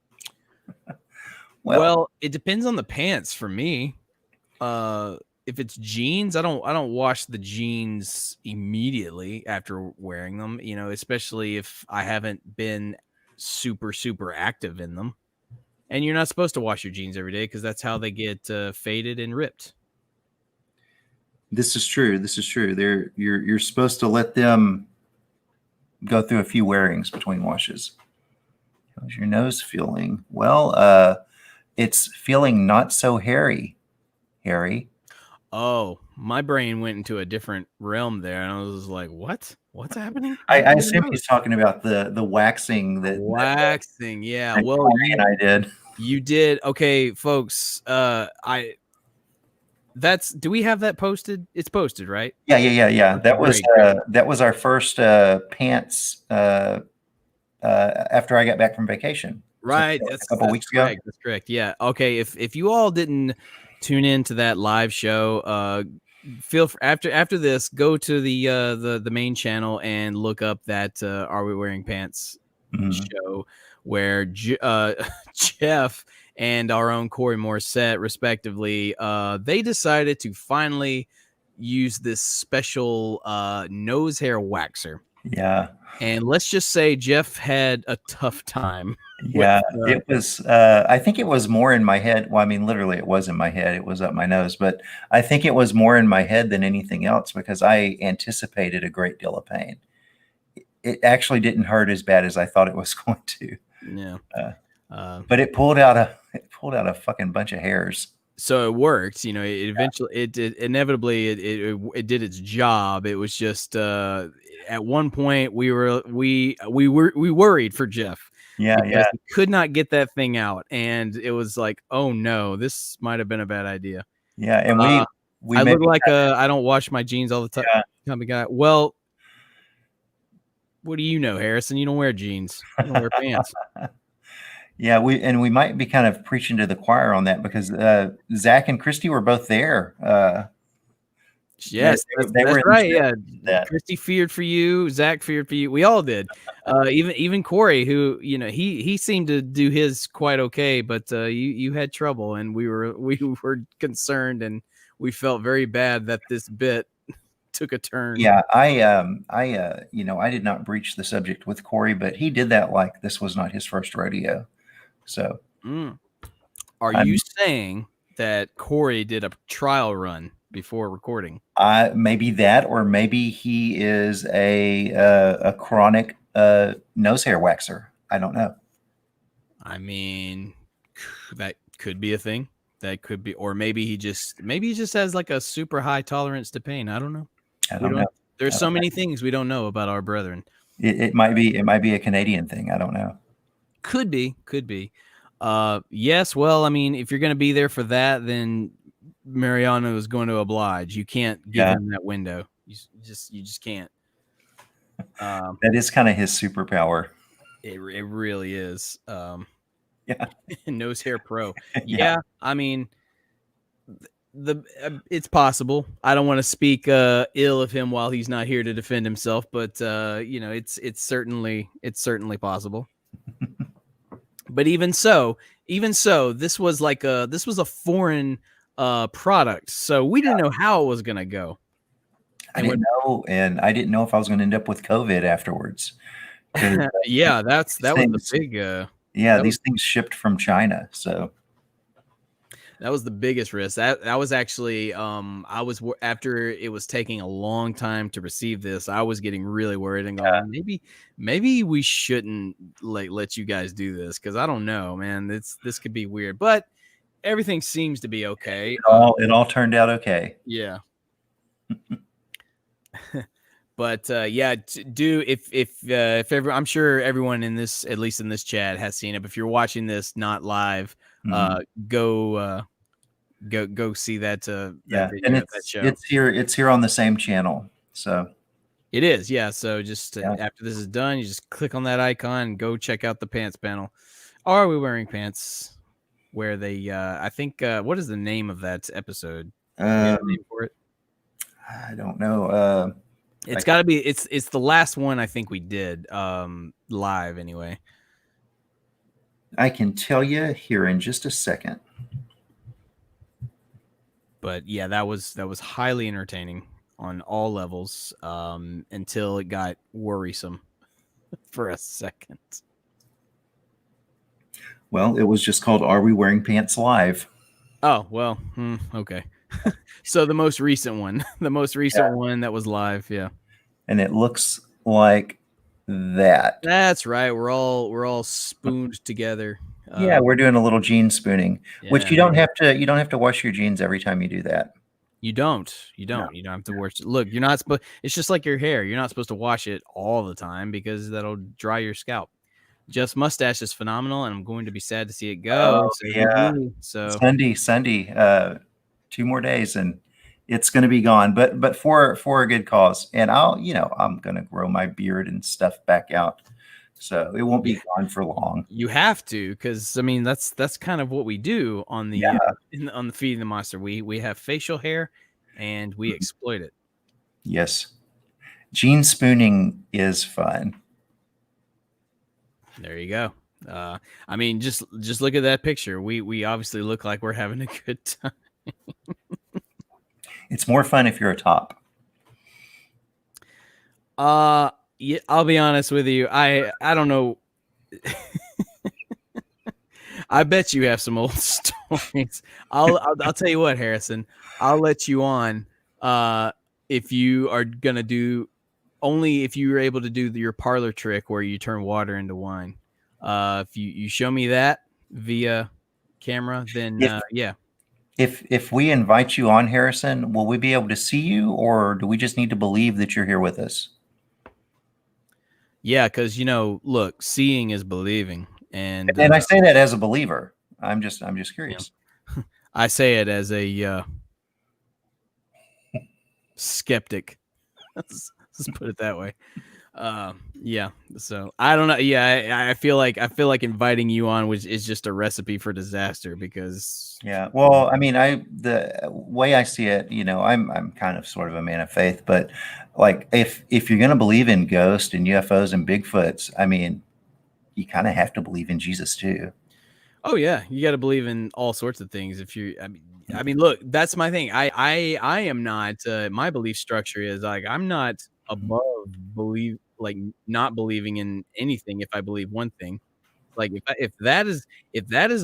Well, it depends on the pants for me. If it's jeans, I don't wash the jeans immediately after wearing them, especially if I haven't been super, super active in them. And you're not supposed to wash your jeans every day because that's how they get faded and ripped. This is true. You're supposed to let them go through a few wearings between washes. How's your nose feeling? Well, it's feeling not so hairy. Oh, my brain went into a different realm there, and I was like, "What? What's happening?" I assume he's talking about the waxing. Yeah. Well, and I did. You did. Okay, folks. Do we have that posted? It's posted, right? Yeah. That was our first pants after I got back from vacation. Right. So, a couple weeks ago. That's correct. Yeah. Okay. If you all didn't tune in to that live show, feel free, after this, go to the main channel and look up that Are We Wearing Pants show, where Jeff and our own Corey Morissette, respectively, they decided to finally use this special nose hair waxer. Yeah. And let's just say Jeff had a tough time. Yeah, it was. I think it was more in my head. Well, I mean, literally, it was in my head. It was up my nose, but I think it was more in my head than anything else because I anticipated a great deal of pain. It actually didn't hurt as bad as I thought it was going to. Yeah, but it pulled out a fucking bunch of hairs. So it worked, it eventually, it inevitably, it did its job. It was just, at one point we worried for Jeff. Yeah. He could not get that thing out. And it was like, oh no, this might've been a bad idea. Yeah. And we I look like I don't wash my jeans all the time. Yeah. Guy. Well, what do you know, Harrison? You don't wear jeans. You don't wear pants. Yeah, we might be kind of preaching to the choir on that because Zach and Christy were both there. Yes, that's right. Yeah, Christy feared for you. Zach feared for you. We all did. Even Corey, who he seemed to do his quite okay, but you had trouble, and we were concerned, and we felt very bad that this bit took a turn. Yeah, I did not breach the subject with Corey, but he did that like this was not his first rodeo. So, are you saying that Corey did a trial run before recording? Maybe that, or maybe he is a chronic nose hair waxer. I don't know. I mean, that could be a thing. That could be, or maybe he just has like a super high tolerance to pain. I don't know. There's so many things we don't know about our brethren. It might be a Canadian thing. I don't know. Could be. Yes. Well, I mean, if you're going to be there for that, then Mariano is going to oblige. You can't give him that window. You just can't. That is kind of his superpower. It really is. Yeah. Nose hair pro. Yeah. I mean, it's possible. I don't want to speak ill of him while he's not here to defend himself, but it's certainly possible. But even so, this was a foreign product, so we didn't know how it was gonna go. I didn't know, and I didn't know if I was going to end up with COVID afterwards. Yeah, that was the big. These things shipped from China, so. That was the biggest risk. That was actually, after it was taking a long time to receive this, I was getting really worried and going, maybe we shouldn't let you guys do this, because I don't know, man. This could be weird, but everything seems to be okay. It all turned out okay. Yeah. But if I'm sure everyone in this, at least in this chat, has seen it. But if you're watching this not live, go see that. That video, and that show. It's here on the same channel. So it is, yeah. So just after this is done, you just click on that icon and go check out the pants panel. Are we wearing pants? Where they, I think, what is the name of that episode? Name for it? I don't know. It's got to be. It's the last one I think we did live anyway. I can tell you here in just a second. But yeah, that was highly entertaining on all levels until it got worrisome for a second. Well, it was just called "Are We Wearing Pants Live?" Oh well, okay. So the most recent one, one that was live, yeah. And it looks like that. That's right. We're all spooned together. We're doing a little jean spooning, which you don't have to wash your jeans every time you do that. You don't have to wash. Look, you're not supposed. It's just like your hair. You're not supposed to wash it all the time because that'll dry your scalp. Jeff's mustache is phenomenal, and I'm going to be sad to see it go. Sunday, 2 more days, and it's going to be gone. But for a good cause, and I'm going to grow my beard and stuff back out, so it won't be gone for long. You have to, because I mean that's kind of what we do on the on the Feeding the Monster. We have facial hair, and we exploit it. Yes, jean spooning is fun. There you go. I mean, just look at that picture. We obviously look like we're having a good time. It's more fun if you're a top. Yeah, I'll be honest with you. I don't know. I bet you have some old stories. I'll tell you what, Harrison. I'll let you on if you are gonna do. Only if you were able to do your parlor trick where you turn water into wine. If you show me that via camera, then yeah. If we invite you on, Harrison, will we be able to see you, or do we just need to believe that you're here with us? Yeah, because look, seeing is believing, and I say that as a believer. I'm just curious. I say it as a skeptic. Let's put it that way. Yeah. So I don't know. Yeah, I feel like inviting you on is just a recipe for disaster because. Yeah. Well, I mean, the way I see it, I'm kind of sort of a man of faith, but like if you're going to believe in ghosts and UFOs and Bigfoots, I mean, you kind of have to believe in Jesus too. Oh yeah, you got to believe in all sorts of things. I mean, look, that's my thing. I am not. My belief structure is like I'm not above not believing in anything. If I believe one thing, like if that is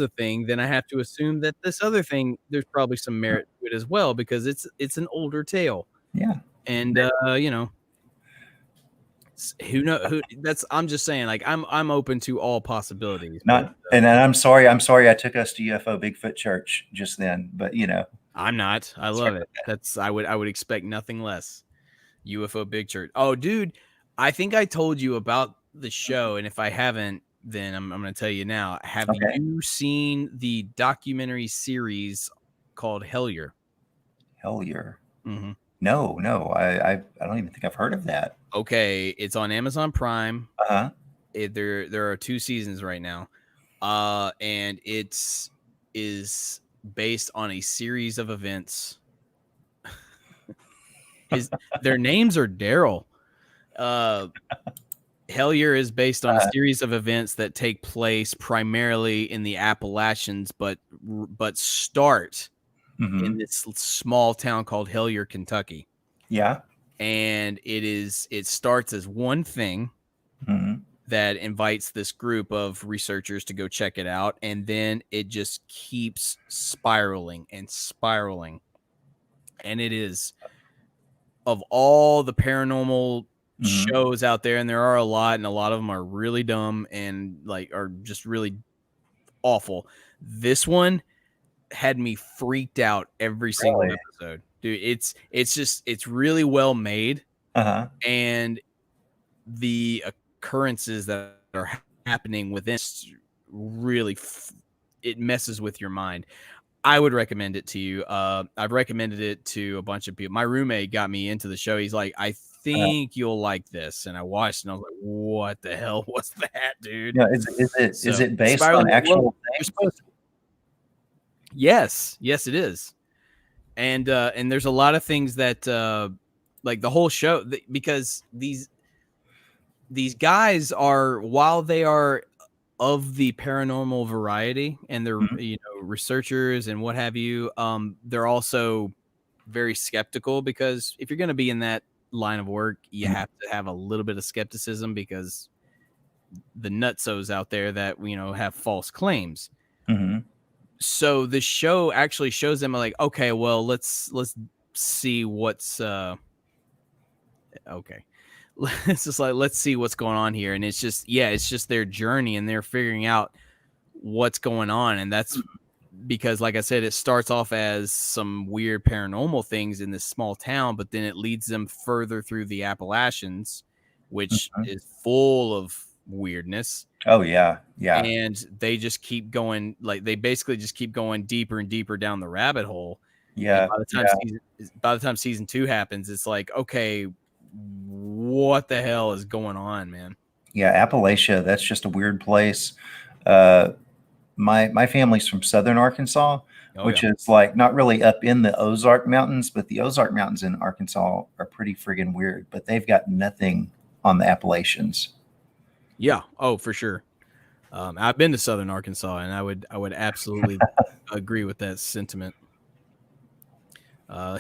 a thing, then I have to assume that this other thing there's probably some merit to it as well because it's an older tale. Yeah, and who know I'm just saying, like I'm open to all possibilities. And I'm sorry I took us to UFO Bigfoot Church just then, but I'm not. I love it. I would expect nothing less. UFO Big Church. Oh, dude, I think I told you about the show, and if I haven't, then I'm going to tell you now. Have you seen the documentary series called Hellier? Hellier. Mm-hmm. No, I don't even think I've heard of that. Okay, it's on Amazon Prime. Uh-huh. There are 2 seasons right now, and it's is based on a series of events. Their names are Daryl. Hellier is based on a series of events that take place primarily in the Appalachians, but start in this small town called Hellier, Kentucky. Yeah. And it starts as one thing that invites this group of researchers to go check it out, and then it just keeps spiraling and spiraling. And it is, of all the paranormal shows out there, and there are a lot, and a lot of them are really dumb and like are just really awful. This one had me freaked out every single episode, dude. It's really well made, and the occurrences that are happening within really it messes with your mind. I would recommend it to you. I've recommended it to a bunch of people. My roommate got me into the show. He's like, I think you'll like this. And I watched and I was like, what the hell was that, dude? Yeah, is it based on actual things? Yes, it is. And there's a lot of things that like the whole show, because these guys are, while they are of the paranormal variety and they're researchers and what have you, they're also very skeptical, because if you're going to be in that line of work, you have to have a little bit of skepticism, because the nutsos out there that have false claims. So the show actually shows them like, okay, well, let's see what's okay. It's just like, let's see what's going on here. And it's just their journey, and they're figuring out what's going on. And that's because, like I said, it starts off as some weird paranormal things in this small town, but then it leads them further through the Appalachians, which is full of weirdness. Oh yeah. And they just keep going, like they basically just keep going deeper and deeper down the rabbit hole. Yeah. And by the time season 2 happens, it's like, okay, what the hell is going on, man? Yeah, Appalachia, that's just a weird place. My family's from southern Arkansas, which is like not really up in the Ozark Mountains, but the Ozark Mountains in Arkansas are pretty friggin' weird, but they've got nothing on the Appalachians. Yeah. Oh, for sure. I've been to southern Arkansas, and I would absolutely agree with that sentiment. Yeah,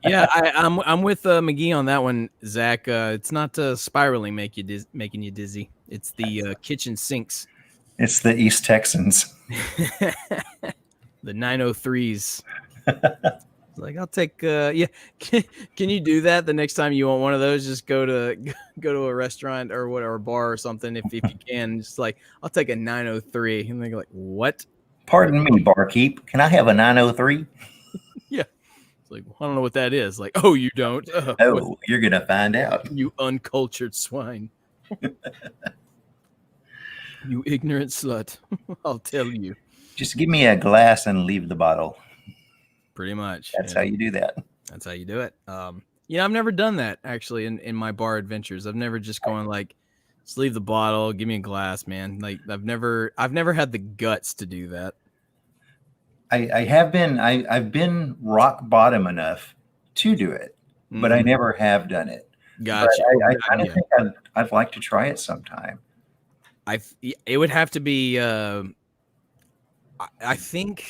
I'm with McGee on that one, Zach. It's not spiraling making you dizzy. It's the kitchen sinks. It's the East Texans. The 903s. Like, I'll take yeah. Can you do that the next time you want one of those? Just go to a restaurant or whatever, bar or something, if you can. Just like, I'll take a 903, and they're like, what? Pardon me, barkeep. Can I have a 903? Yeah. It's like, I don't know what that is. Like, oh, you don't? Oh, you're gonna find out. You uncultured swine. You ignorant slut. I'll tell you. Just give me a glass and leave the bottle. Pretty much. That's how you do that. That's how you do it. I've never done that actually in my bar adventures. I've never just gone like, just leave the bottle, give me a glass, man. Like I've never had the guts to do that. I've been rock bottom enough to do it, but I never have done it. Gotcha. I kind of think I'd like to try it sometime. It would have to be. I think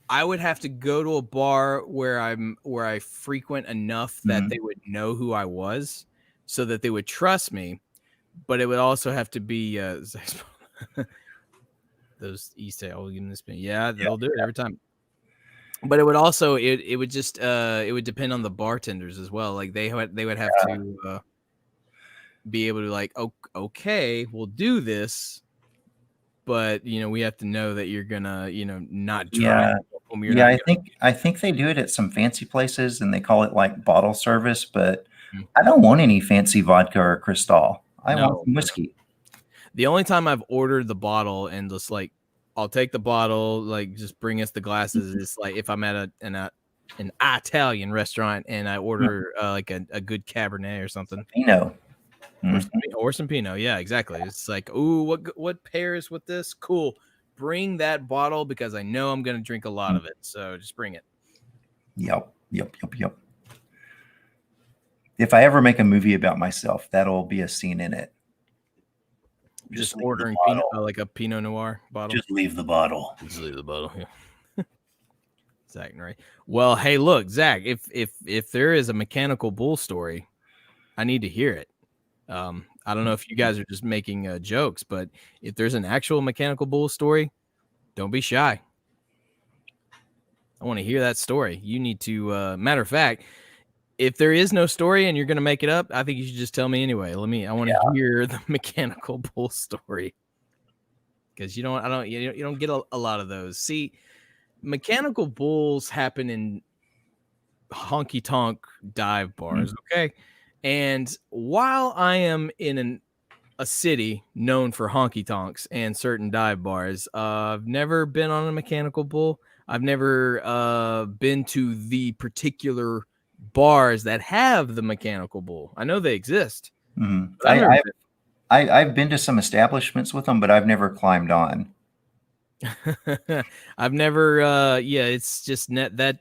I would have to go to a bar where I frequent enough that they would know who I was, so that they would trust me. But it would also have to be those East yeah, they'll do it every time. But it would also it would just it would depend on the bartenders as well. Like they would have to be able to like, okay, we'll do this, but we have to know that you're gonna not drive Yeah, I think they do it at some fancy places, and they call it like bottle service. But I don't want any fancy vodka or Cristal. I want some whiskey. The only time I've ordered the bottle and just like, I'll take the bottle, like just bring us the glasses. It's like if I'm at an Italian restaurant and I order like a good Cabernet or something. Pinot. Or some Pinot. Yeah, exactly. It's like, ooh, what pairs with this? Cool. Bring that bottle because I know I'm going to drink a lot of it. So just bring it. Yep. If I ever make a movie about myself, that'll be a scene in it. Just ordering like a Pinot Noir bottle. Just leave the bottle. Yeah. Zach, right? Well, hey, look, Zach. If there is a mechanical bull story, I need to hear it. I don't know if you guys are just making jokes, but if there's an actual mechanical bull story, don't be shy. I want to hear that story. You need to. Matter of fact, if there is no story and you're going to make it up, I think you should just tell me anyway. I want to hear the mechanical bull story because you don't get a lot of those. See, mechanical bulls happen in honky tonk dive bars. Okay. And while I am in a city known for honky tonks and certain dive bars, I've never been on a mechanical bull. I've never been to the particular bars that have the mechanical bull. I know they exist. I've been to some establishments with them, but I've never climbed on. I've never. It's just that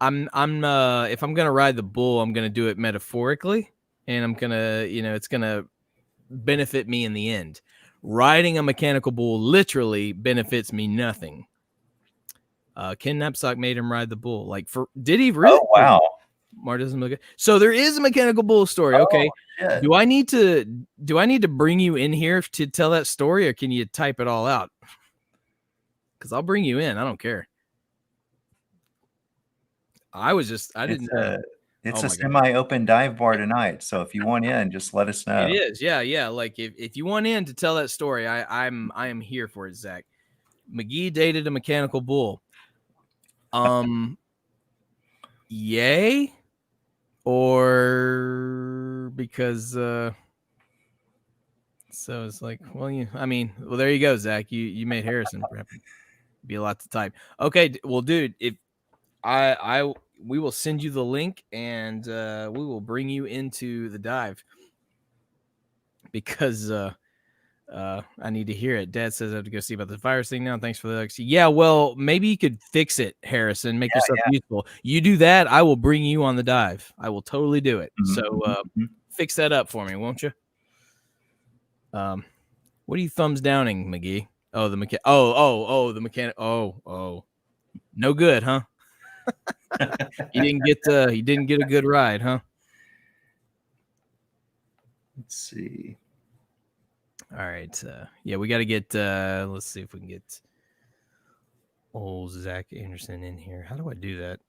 I'm if I'm gonna ride the bull, I'm gonna do it metaphorically, and I'm gonna, it's gonna benefit me in the end. Riding a mechanical bull literally benefits me nothing. Ken Knapsack made him ride the bull. Like, did he really? Oh wow. So there is a mechanical bull story. Okay. Shit. Do I need to bring you in here to tell that story, or can you type it all out? Because I'll bring you in. I don't care. I didn't know. It's a semi-open dive bar tonight. So if you want in, just let us know. It is. Yeah. Like if you want in to tell that story, I am here for it, Zach. McGee dated a mechanical bull. Yay? Or because so it's like, well, there you go, Zach. You made Harrison be a lot to type. Okay, well, dude, if we will send you the link and we will bring you into the dive because I need to hear it. Dad says I have to go see about the virus thing now. Thanks for the yeah. Well, maybe you could fix it, Harrison. Make yourself useful. You do that, I will bring you on the dive. I will totally do it. So fix that up for me, won't you? What are you thumbs downing, McGee? Oh, the mechanic. The mechanic. Oh, no good, huh? You didn't get a good ride, huh? Let's see. All right. Yeah, we got to get. Let's see if we can get old Zack Anderson in here. How do I do that?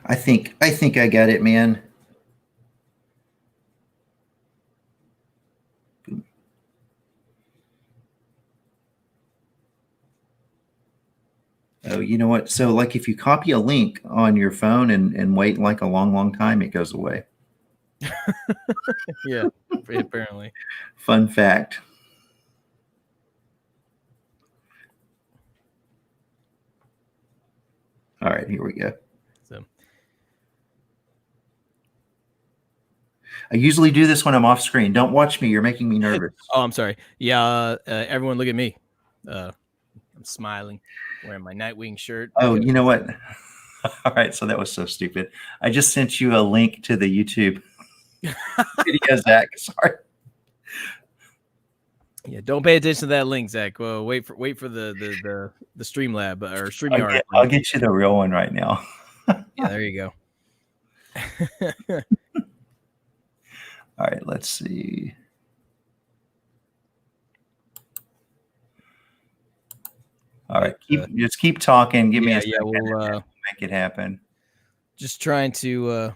I think I got it, man. Oh, you know what? So, like, if you copy a link on your phone and wait like a long time, it goes away. Yeah, apparently. Fun fact. All right, here we go. I usually do this when I'm off screen. Don't watch me. You're making me nervous. Oh, I'm sorry. Yeah, everyone look at me. I'm smiling, wearing my Nightwing shirt. Oh, you know what? All right, so that was so stupid. I just sent you a link to the YouTube video, Zach. Sorry. Yeah, don't pay attention to that link, Zach. Well, wait for the Streamlab or StreamYard. I'll get you the real one right now. Yeah, there you go. All right, let's see. All right, just keep talking. Give me a second. We'll make it happen. Just trying to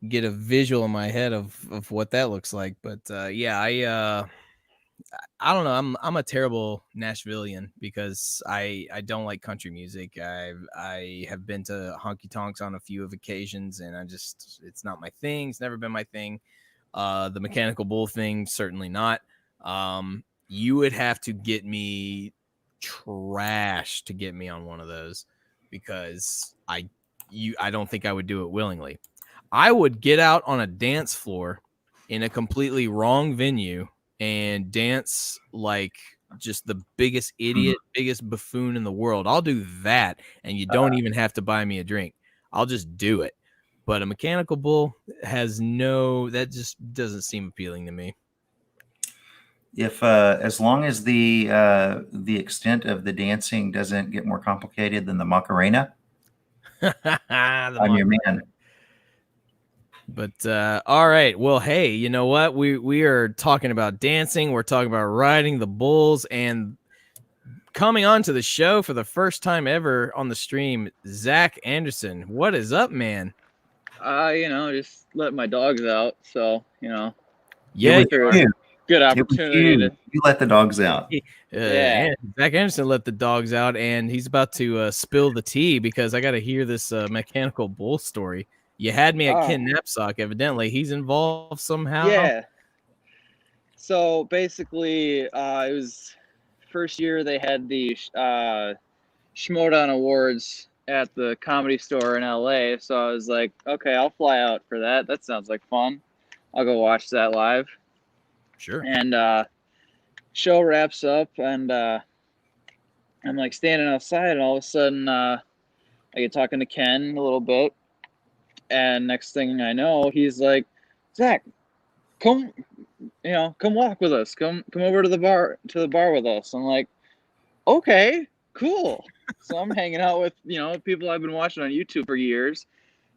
get a visual in my head of what that looks like, but yeah, I don't know. I'm a terrible Nashvilleian because I don't like country music. I have been to honky tonks on a few of occasions, and it's not my thing. It's never been my thing. The Mechanical Bull thing, certainly not. You would have to get me trash to get me on one of those because I don't think I would do it willingly. I would get out on a dance floor in a completely wrong venue and dance like just the biggest idiot, biggest buffoon in the world. I'll do that, and you don't even have to buy me a drink. I'll just do it. But a Mechanical Bull that just doesn't seem appealing to me. If as long as the extent of the dancing doesn't get more complicated than the Macarena, I'm your man. But all right, well, hey, you know what? We are talking about dancing. We're talking about riding the bulls, and coming on to the show for the first time ever on the stream, Zack Anderson. What is up, man? Just let my dogs out. So, yeah, good opportunity. You let the dogs out. Yeah. Zack Anderson let the dogs out, and he's about to spill the tea because I got to hear this Mechanical Bull story. You had me at Ken Knapsack. Evidently, he's involved somehow. Yeah. So basically, it was first year they had the Schmodown Awards at the Comedy Store in LA. So I was like, okay, I'll fly out for that. That sounds like fun. I'll go watch that live. Sure. And show wraps up, and I'm like standing outside, and all of a sudden I get talking to Ken a little bit. And next thing I know, he's like, Zach, come walk with us. Come over to the bar with us. I'm like, okay, cool. So I'm hanging out with, people I've been watching on YouTube for years.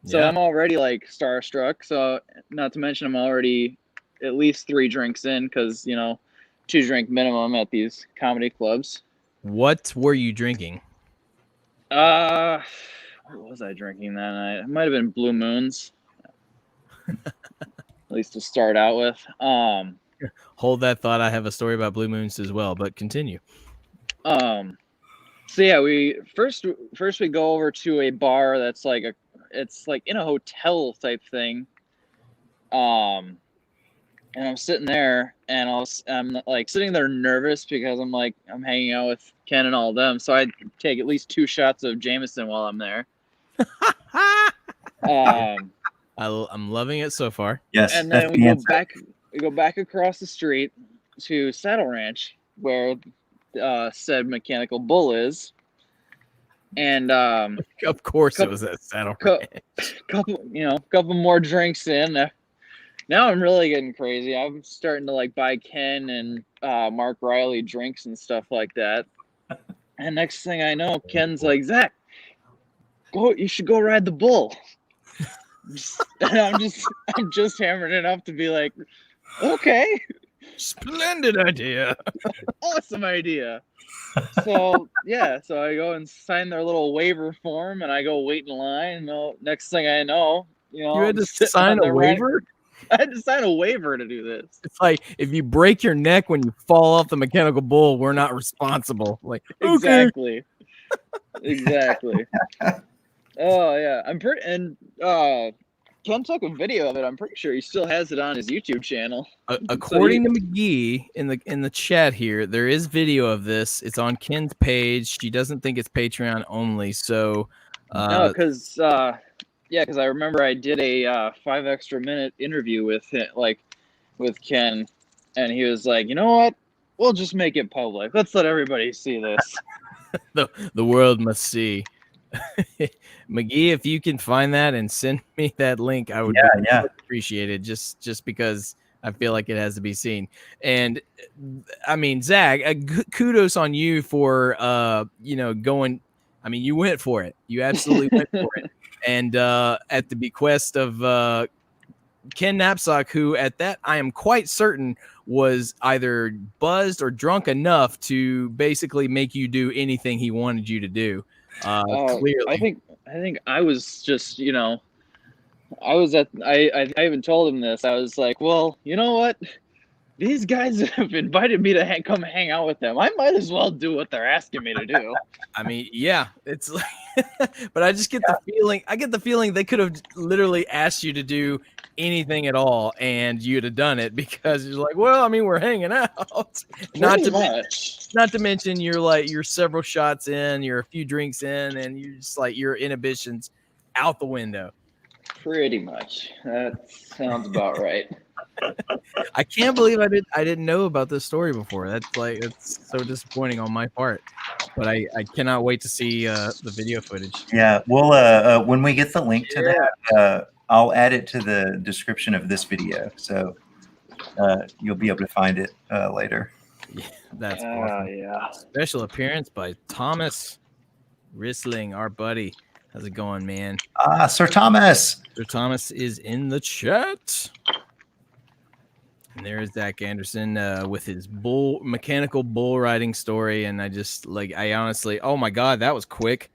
So I'm already like starstruck. So not to mention I'm already at least 3 drinks in because, 2 drink minimum at these comedy clubs. What were you drinking? What was I drinking that night? It might have been Blue Moons. At least to start out with. Hold that thought. I have a story about Blue Moons as well, but continue. So yeah, we first we go over to a bar that's like it's like in a hotel type thing. And I'm sitting there, and I'm like sitting there nervous because I'm hanging out with Ken and all of them. So I take at least 2 shots of Jameson while I'm there. I'm loving it so far. Yes. And then we go back across the street to Saddle Ranch where said Mechanical Bull is. And of course it was at Saddle Ranch. Couple more drinks in. Now I'm really getting crazy. I'm starting to like buy Ken and Mark Riley drinks and stuff like that. And next thing I know, Ken's like, Zach, you should go ride the bull. And I'm just hammered enough to be like, okay. Splendid idea. Awesome idea. So so I go and sign their little waiver form, and I go wait in line. And next thing I know, you had to sign a waiver? I had to sign a waiver to do this. It's like, if you break your neck when you fall off the Mechanical Bull, we're not responsible. Like, exactly. Exactly. Oh yeah. Ken took a video of it. I'm pretty sure he still has it on his YouTube channel. According to McGee in the chat here, there is video of this. It's on Ken's page. She doesn't think it's Patreon only. So no, because I remember I did a 5 extra minute interview with him, with Ken, and he was like, you know what? We'll just make it public. Let's let everybody see this. the world must see. McGee, if you can find that and send me that link, I would appreciate it. Just because I feel like it has to be seen. And I mean, Zach, kudos on you for going. I mean, you went for it. You absolutely went for it. And at the bequest of Ken Knapsack, who at that I am quite certain was either buzzed or drunk enough to basically make you do anything he wanted you to do. Clearly, I think I was just, I even told him this. I was like, well, you know what? these guys have invited me to come hang out with them. I might as well do what they're asking me to do. I mean, yeah, it's like, but I just get the feeling they could have literally asked you to do anything at all, and you'd have done it because you're like, well, I mean, we're hanging out. Not to mention you're several shots in, you're a few drinks in, and you're just like your inhibitions out the window. Pretty much. That sounds about right. I can't believe I didn't know about this story before. It's so disappointing on my part. But I cannot wait to see the video footage. Yeah, well, when we get the link to that, I'll add it to the description of this video, so you'll be able to find it later. Yeah, that's awesome. Yeah. Special appearance by Thomas Rissling, our buddy. How's it going, man? Sir Thomas. Sir Thomas is in the chat. And there's Zack Anderson with his mechanical bull riding story. And I honestly, oh my God, that was quick.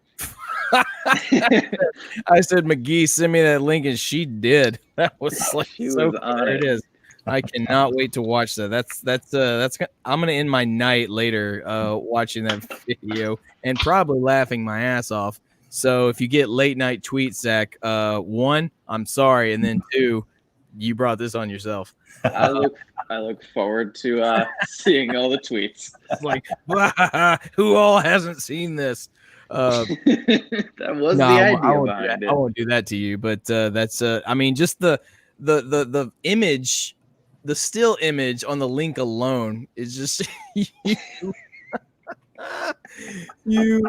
I said, McGee, send me that link, and she did. That was like so cool. There it is. I cannot wait to watch that. I'm gonna end my night later watching that video and probably laughing my ass off. So if you get late night tweets, Zach, one, I'm sorry, and then two, you brought this on yourself. I look forward to seeing all the tweets. It's like, who all hasn't seen this? That was the idea behind it. I won't do that to you, but that's I mean, just the image, the still image on the link alone is just you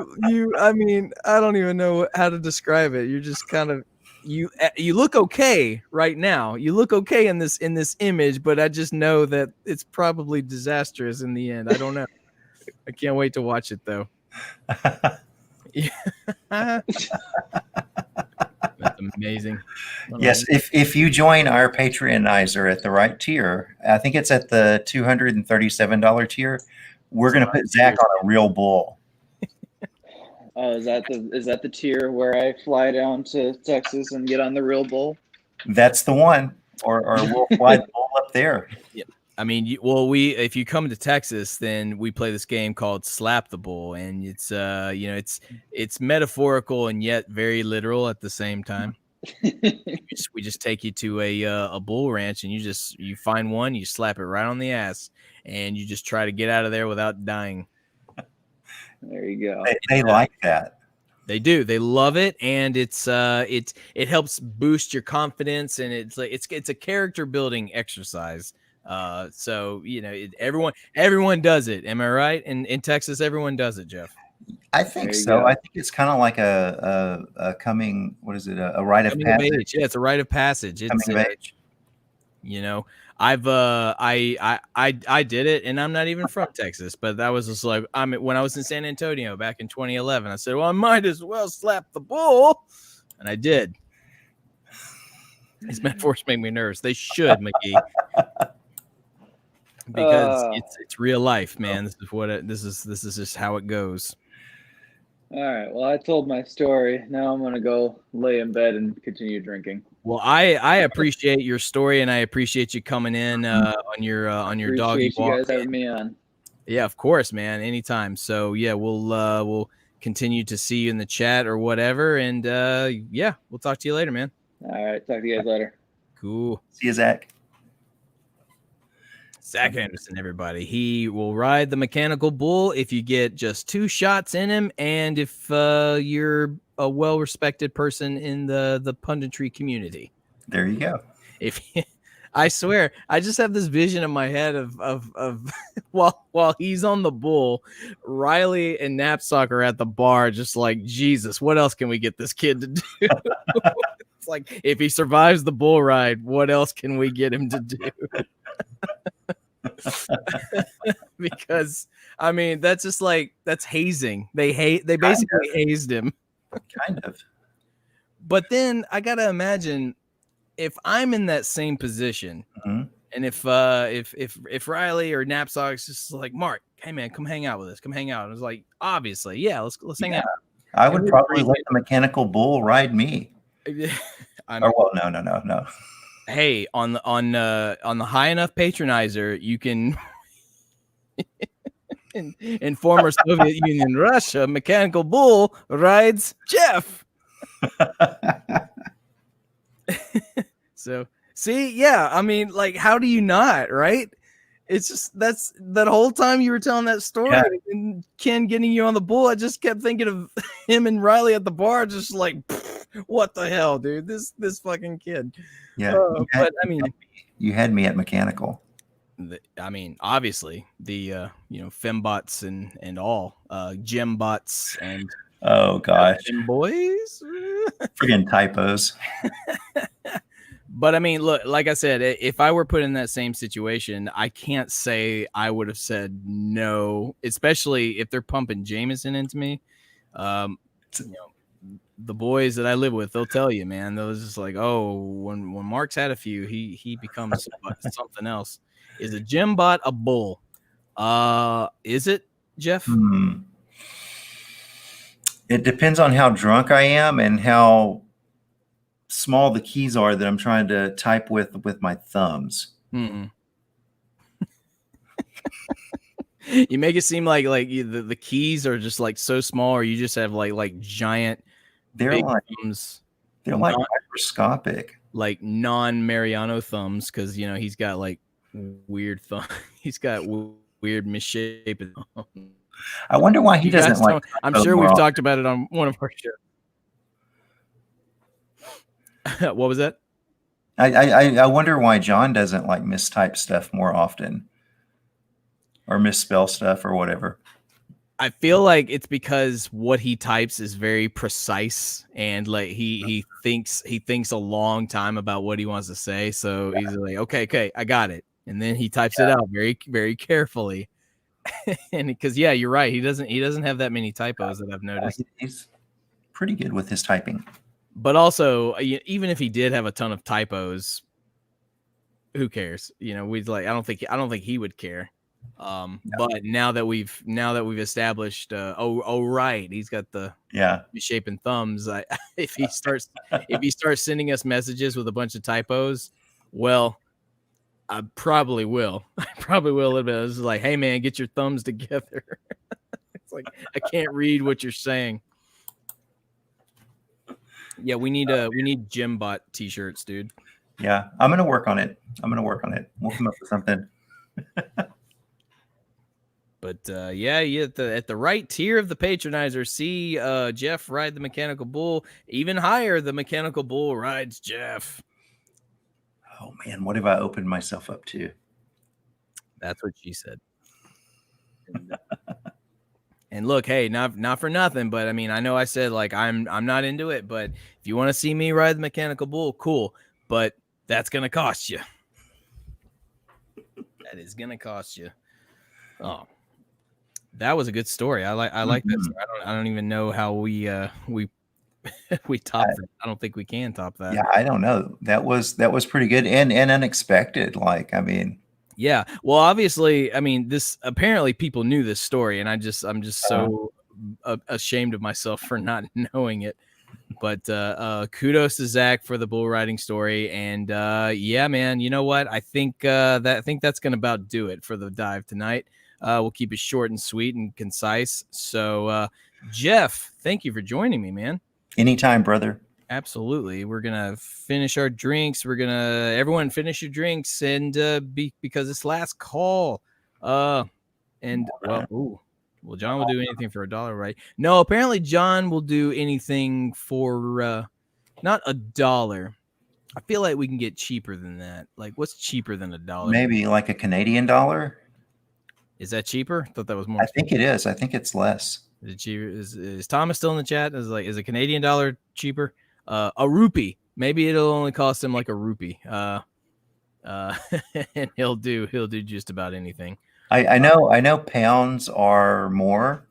I mean, I don't even know how to describe it. You're just kind of you look okay right now. You look okay in this image, but I just know that it's probably disastrous in the end. I don't know. I can't wait to watch it though. That's amazing. Yes, if you join our Patreonizer at the right tier, I think it's at the $237 tier, we're going to put Zach on a real bull. Oh, is that the tier where I fly down to Texas and get on the real bull? That's the one, or we'll fly the bull up there. Yeah. I mean, if you come to Texas, then we play this game called Slap the Bull, and it's it's metaphorical and yet very literal at the same time. we just take you to a bull ranch, and you find one, you slap it right on the ass, and you just try to get out of there without dying. There you go. They like that. They do. They love it, and it helps boost your confidence, and it's a character building exercise. So everyone does it. Am I right? In Texas, everyone does it, Jeff. I think so. I think it's kind of like a coming. What is it? A rite of passage. Yeah, it's a rite of passage. It's coming of age. I did it, and I'm not even from Texas, but that was just like when I was in San Antonio back in 2011. I said, well, I might as well slap the bull, and I did. These metaphors make me nervous. They should, McGee. Because it's real life, man. This is just how it goes. All right. Well, I told my story. Now I'm gonna go lay in bed and continue drinking. Well, I appreciate your story, and I appreciate you coming in on your doggy walk. You guys having me on. Yeah, of course, man. Anytime. So yeah, we'll continue to see you in the chat or whatever, and yeah, we'll talk to you later, man. All right. Talk to you guys later. Cool. See you, Zach. Zack Anderson, everybody. He will ride the mechanical bull if you get just 2 shots in him, and if you're a well-respected person in the punditry community. There you go. I swear, I just have this vision in my head of while he's on the bull, Riley and Knapsack are at the bar, just like, Jesus, what else can we get this kid to do? It's like, if he survives the bull ride, what else can we get him to do? Because I mean, that's just like, that's hazing. They basically hazed him. Kind of. But then I gotta imagine if I'm in that same position, and if Riley or Knapsack's just like, Mark, hey man, come hang out with us. Come hang out. I was like, obviously, yeah, let's hang out. I would probably let the mechanical bull ride me. I or well, no. Hey, on the high enough patronizer, you can in former Soviet Union Russia, Mechanical Bull rides Jeff. So see, yeah, I mean, like, how do you not, right? It's just that's that whole time you were telling that story and Ken getting you on the bull, I just kept thinking of him and Riley at the bar, just like, what the hell, dude? This fucking kid. Yeah, but I mean, you had me at mechanical. I mean, obviously the fembots and all gem bots and oh gosh, boys, friggin' typos. But I mean, look, like I said, if I were put in that same situation, I can't say I would have said no, especially if they're pumping Jameson into me. The boys that I live with, they'll tell you, man, those just like, oh, when Mark's had a few, he becomes something else. Is a gym bot a bull? Is it, Jeff? It depends on how drunk I am and how small the keys are that I'm trying to type with my thumbs. You make it seem like the keys are just like so small, or you just have like giant. They're like microscopic, like non-Mariano thumbs, because he's got like weird thumb. He's got weird misshapen. I wonder why he doesn't like. I'm sure we've talked about it on one of our shows. What was that? I wonder why John doesn't like mistype stuff more often, or misspell stuff or whatever. I feel like it's because what he types is very precise, and like he thinks a long time about what he wants to say. So he's like, okay, I got it, and then he types it out very, very carefully. And because you're right, he doesn't have that many typos that I've noticed. He's pretty good with his typing. But also, even if he did have a ton of typos, who cares? We'd like, I don't think he would care. No. But now that we've established, right, he's got the misshapen thumbs. If he starts sending us messages with a bunch of typos, well, I probably will. I probably will a little bit. It's like, hey man, get your thumbs together. It's like, I can't read what you're saying. Yeah, we need gym bot t-shirts, dude. Yeah, I'm gonna work on it. We'll come up with something. But at the right tier of the patronizer, see Jeff ride the Mechanical Bull. Even higher, the Mechanical Bull rides Jeff. Oh man, what have I opened myself up to? That's what she said. And look, hey, not for nothing, but I mean, I know I said like I'm not into it, but if you want to see me ride the Mechanical Bull, cool. But that's gonna cost you. That is gonna cost you. Oh, that was a good story. I like that story. I don't even know how we top that. I don't think we can top that. Yeah, I don't know. That was pretty good and unexpected. Like, I mean. Yeah. Well, obviously, I mean, apparently people knew this story, and I'm just so ashamed of myself for not knowing it. But kudos to Zach for the bull riding story. And yeah, man, you know what? I think that's gonna about do it for the dive tonight. We'll keep it short and sweet and concise. So Jeff, thank you for joining me, man. Anytime, brother. Absolutely. We're gonna finish our drinks. Everyone finish your drinks, and because it's last call. Will John will do anything for $1, right? No, apparently John will do anything for not $1. I feel like we can get cheaper than that. Like, what's cheaper than $1? Maybe like a Canadian dollar. Is that cheaper? I thought that was more. I think it is. I think it's less. Is it cheaper? Is Thomas still in the chat? Is a Canadian dollar cheaper? A rupee. Maybe it'll only cost him like a rupee. And he'll do just about anything. I know pounds are more.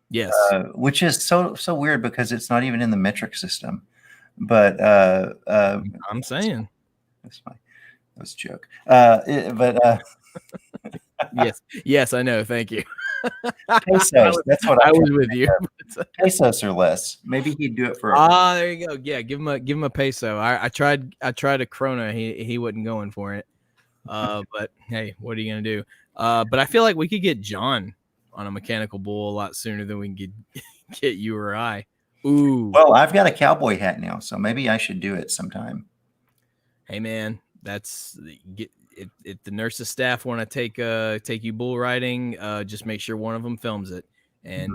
Yes. Which is so weird because it's not even in the metric system. But I'm saying that's fine. That was a joke. Yes, I know. Thank you. Pesos. That's what I was with you. Pesos or less. Maybe he'd do it for. There you go. Yeah, give him a peso. I tried a Krona. He wasn't going for it. But hey, what are you gonna do? But I feel like we could get John on a mechanical bull a lot sooner than we can get you or I. Ooh. Well, I've got a cowboy hat now, so maybe I should do it sometime. Hey man, that's if the nurse's staff want to take you bull riding, just make sure one of them films it, and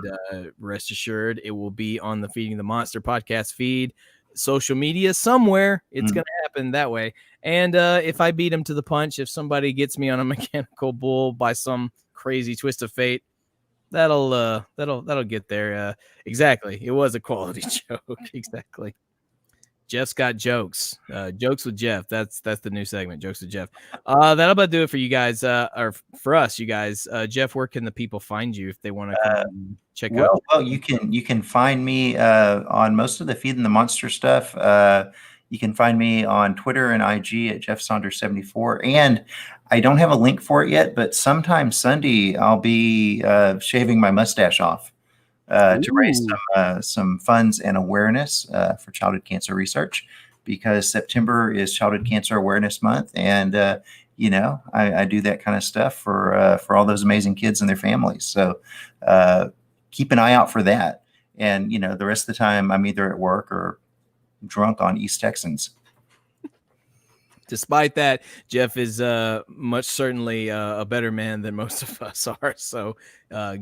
rest assured it will be on the Feeding the Monster podcast feed, social media somewhere. It's gonna happen that way. And if I beat him to the punch, if somebody gets me on a mechanical bull by some crazy twist of fate, that'll get there. Exactly, it was a quality joke. Exactly. Jeff's got jokes. Jokes with Jeff. That's the new segment. Jokes with Jeff. That'll about do it for you guys. Or for us, you guys. Jeff, where can the people find you if they want to check out? Well, you can find me on most of the Feeding the Monster stuff. You can find me on Twitter and IG at JeffSaunders74. And I don't have a link for it yet, but sometime Sunday I'll be shaving my mustache off. To raise some funds and awareness for childhood cancer research, because September is Childhood Cancer Awareness Month, and I do that kind of stuff for all those amazing kids and their families. So keep an eye out for that. And the rest of the time I'm either at work or drunk on East Texans. Despite that, Jeff is much certainly a better man than most of us are. So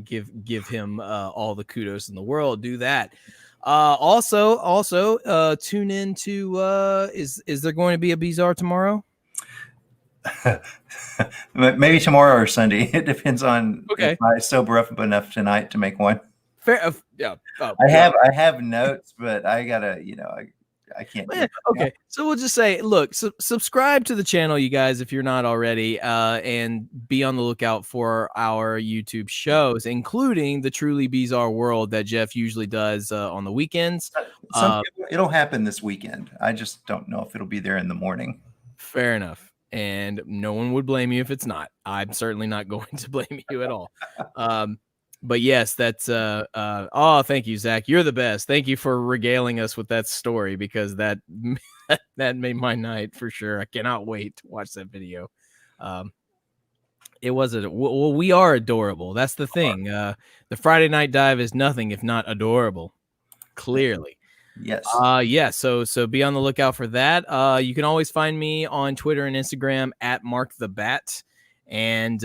give him all the kudos in the world. Do that. Also tune in to is there going to be a Bizarre tomorrow? Maybe tomorrow or Sunday. It depends on if I sober up enough tonight to make one. Fair. Yeah. I have notes, but I gotta, I can't. Okay, so we'll just say, look, subscribe to the channel, you guys, if you're not already, and be on the lookout for our YouTube shows, including the Truly Bizarre World that Jeff usually does on the weekends. It'll happen this weekend. I just don't know if it'll be there in the morning. Fair enough, and no one would blame you if it's not. I'm certainly not going to blame you at all. But yes, that's thank you, Zach. You're the best. Thank you for regaling us with that story, because that made my night for sure. I cannot wait to watch that video. It wasn't well, we are adorable. That's the thing. The Friday Night Dive is nothing if not adorable. Clearly. Yes. So be on the lookout for that. You can always find me on Twitter and Instagram at MarkTheBat. And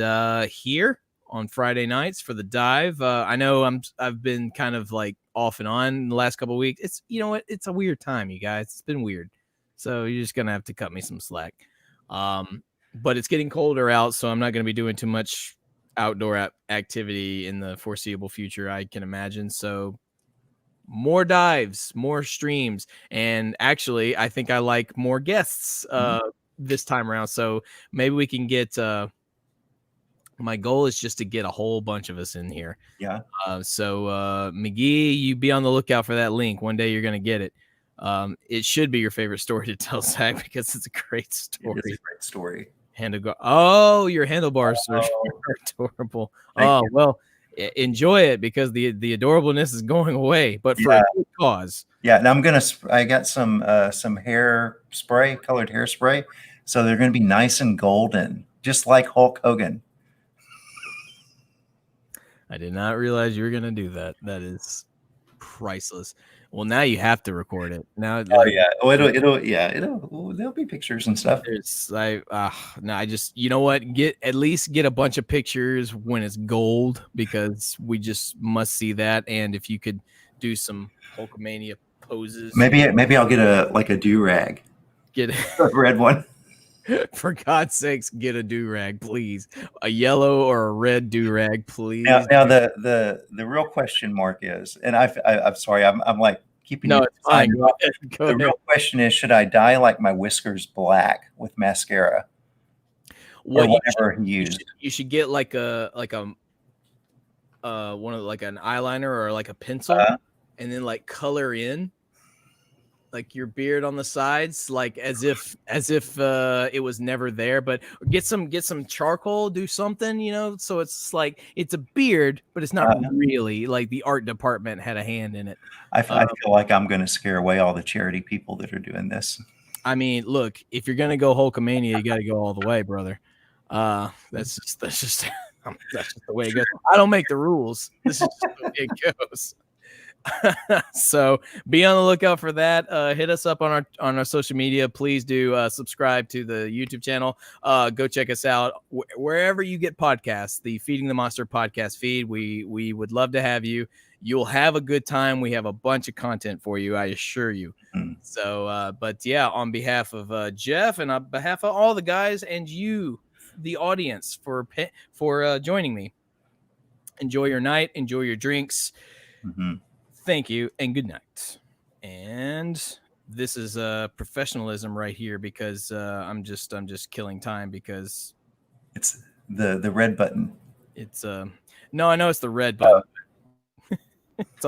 here on Friday nights for the dive. I know I've been kind of like off and on in the last couple of weeks. It's, you know what? It's a weird time, you guys. It's been weird. So you're just going to have to cut me some slack. But it's getting colder out, so I'm not going to be doing too much outdoor activity in the foreseeable future, I can imagine. So more dives, more streams. And actually, I think I like more guests this time around. So maybe we can get... my goal is just to get a whole bunch of us in here. Yeah. So McGee, you be on the lookout for that link. One day you're going to get it. It should be your favorite story to tell, Zach, because it's a great story. It is a great story. Your handlebars are adorable. Well, enjoy it, because the adorableness is going away, but for a good cause. Yeah. Now I got some hair spray, colored hairspray. So they're going to be nice and golden, just like Hulk Hogan. I did not realize you were going to do that. That is priceless. Well, now you have to record it. Now, there'll be pictures and stuff. I just, you know what? At least get a bunch of pictures when it's gold, because we just must see that. And if you could do some Hulkamania poses, maybe I'll get a do-rag. Get a red one. For God's sakes, get a do-rag, please. A yellow or a red do-rag, please. Now the real question mark is, and I'm sorry, I'm like keeping. No, it's fine. Go ahead. Real question is, should I dye like my whiskers black with mascara? Or whatever he used. You should get like an eyeliner or like a pencil, and then like color in like your beard on the sides, like as if it was never there. But get some charcoal, do something, you know, so it's like it's a beard, but it's not really like the art department had a hand in it. I feel like I'm going to scare away all the charity people that are doing this. I mean, look, if you're gonna go Hulkamania, you got to go all the way, brother. That's just that's just the way it goes. I don't make the rules. This is just the way it goes. So be on the lookout for that. Hit us up on our social media. Please do subscribe to the YouTube channel. Go check us out wherever you get podcasts. The Feeding the Monster podcast feed. We would love to have you. You'll have a good time. We have a bunch of content for you, I assure you. So, but yeah, on behalf of Jeff and on behalf of all the guys and you, the audience, for joining me. Enjoy your night. Enjoy your drinks. Thank you and good night. And this is professionalism right here because I'm just killing time because it's the red button. It's no, I know it's the red button. It's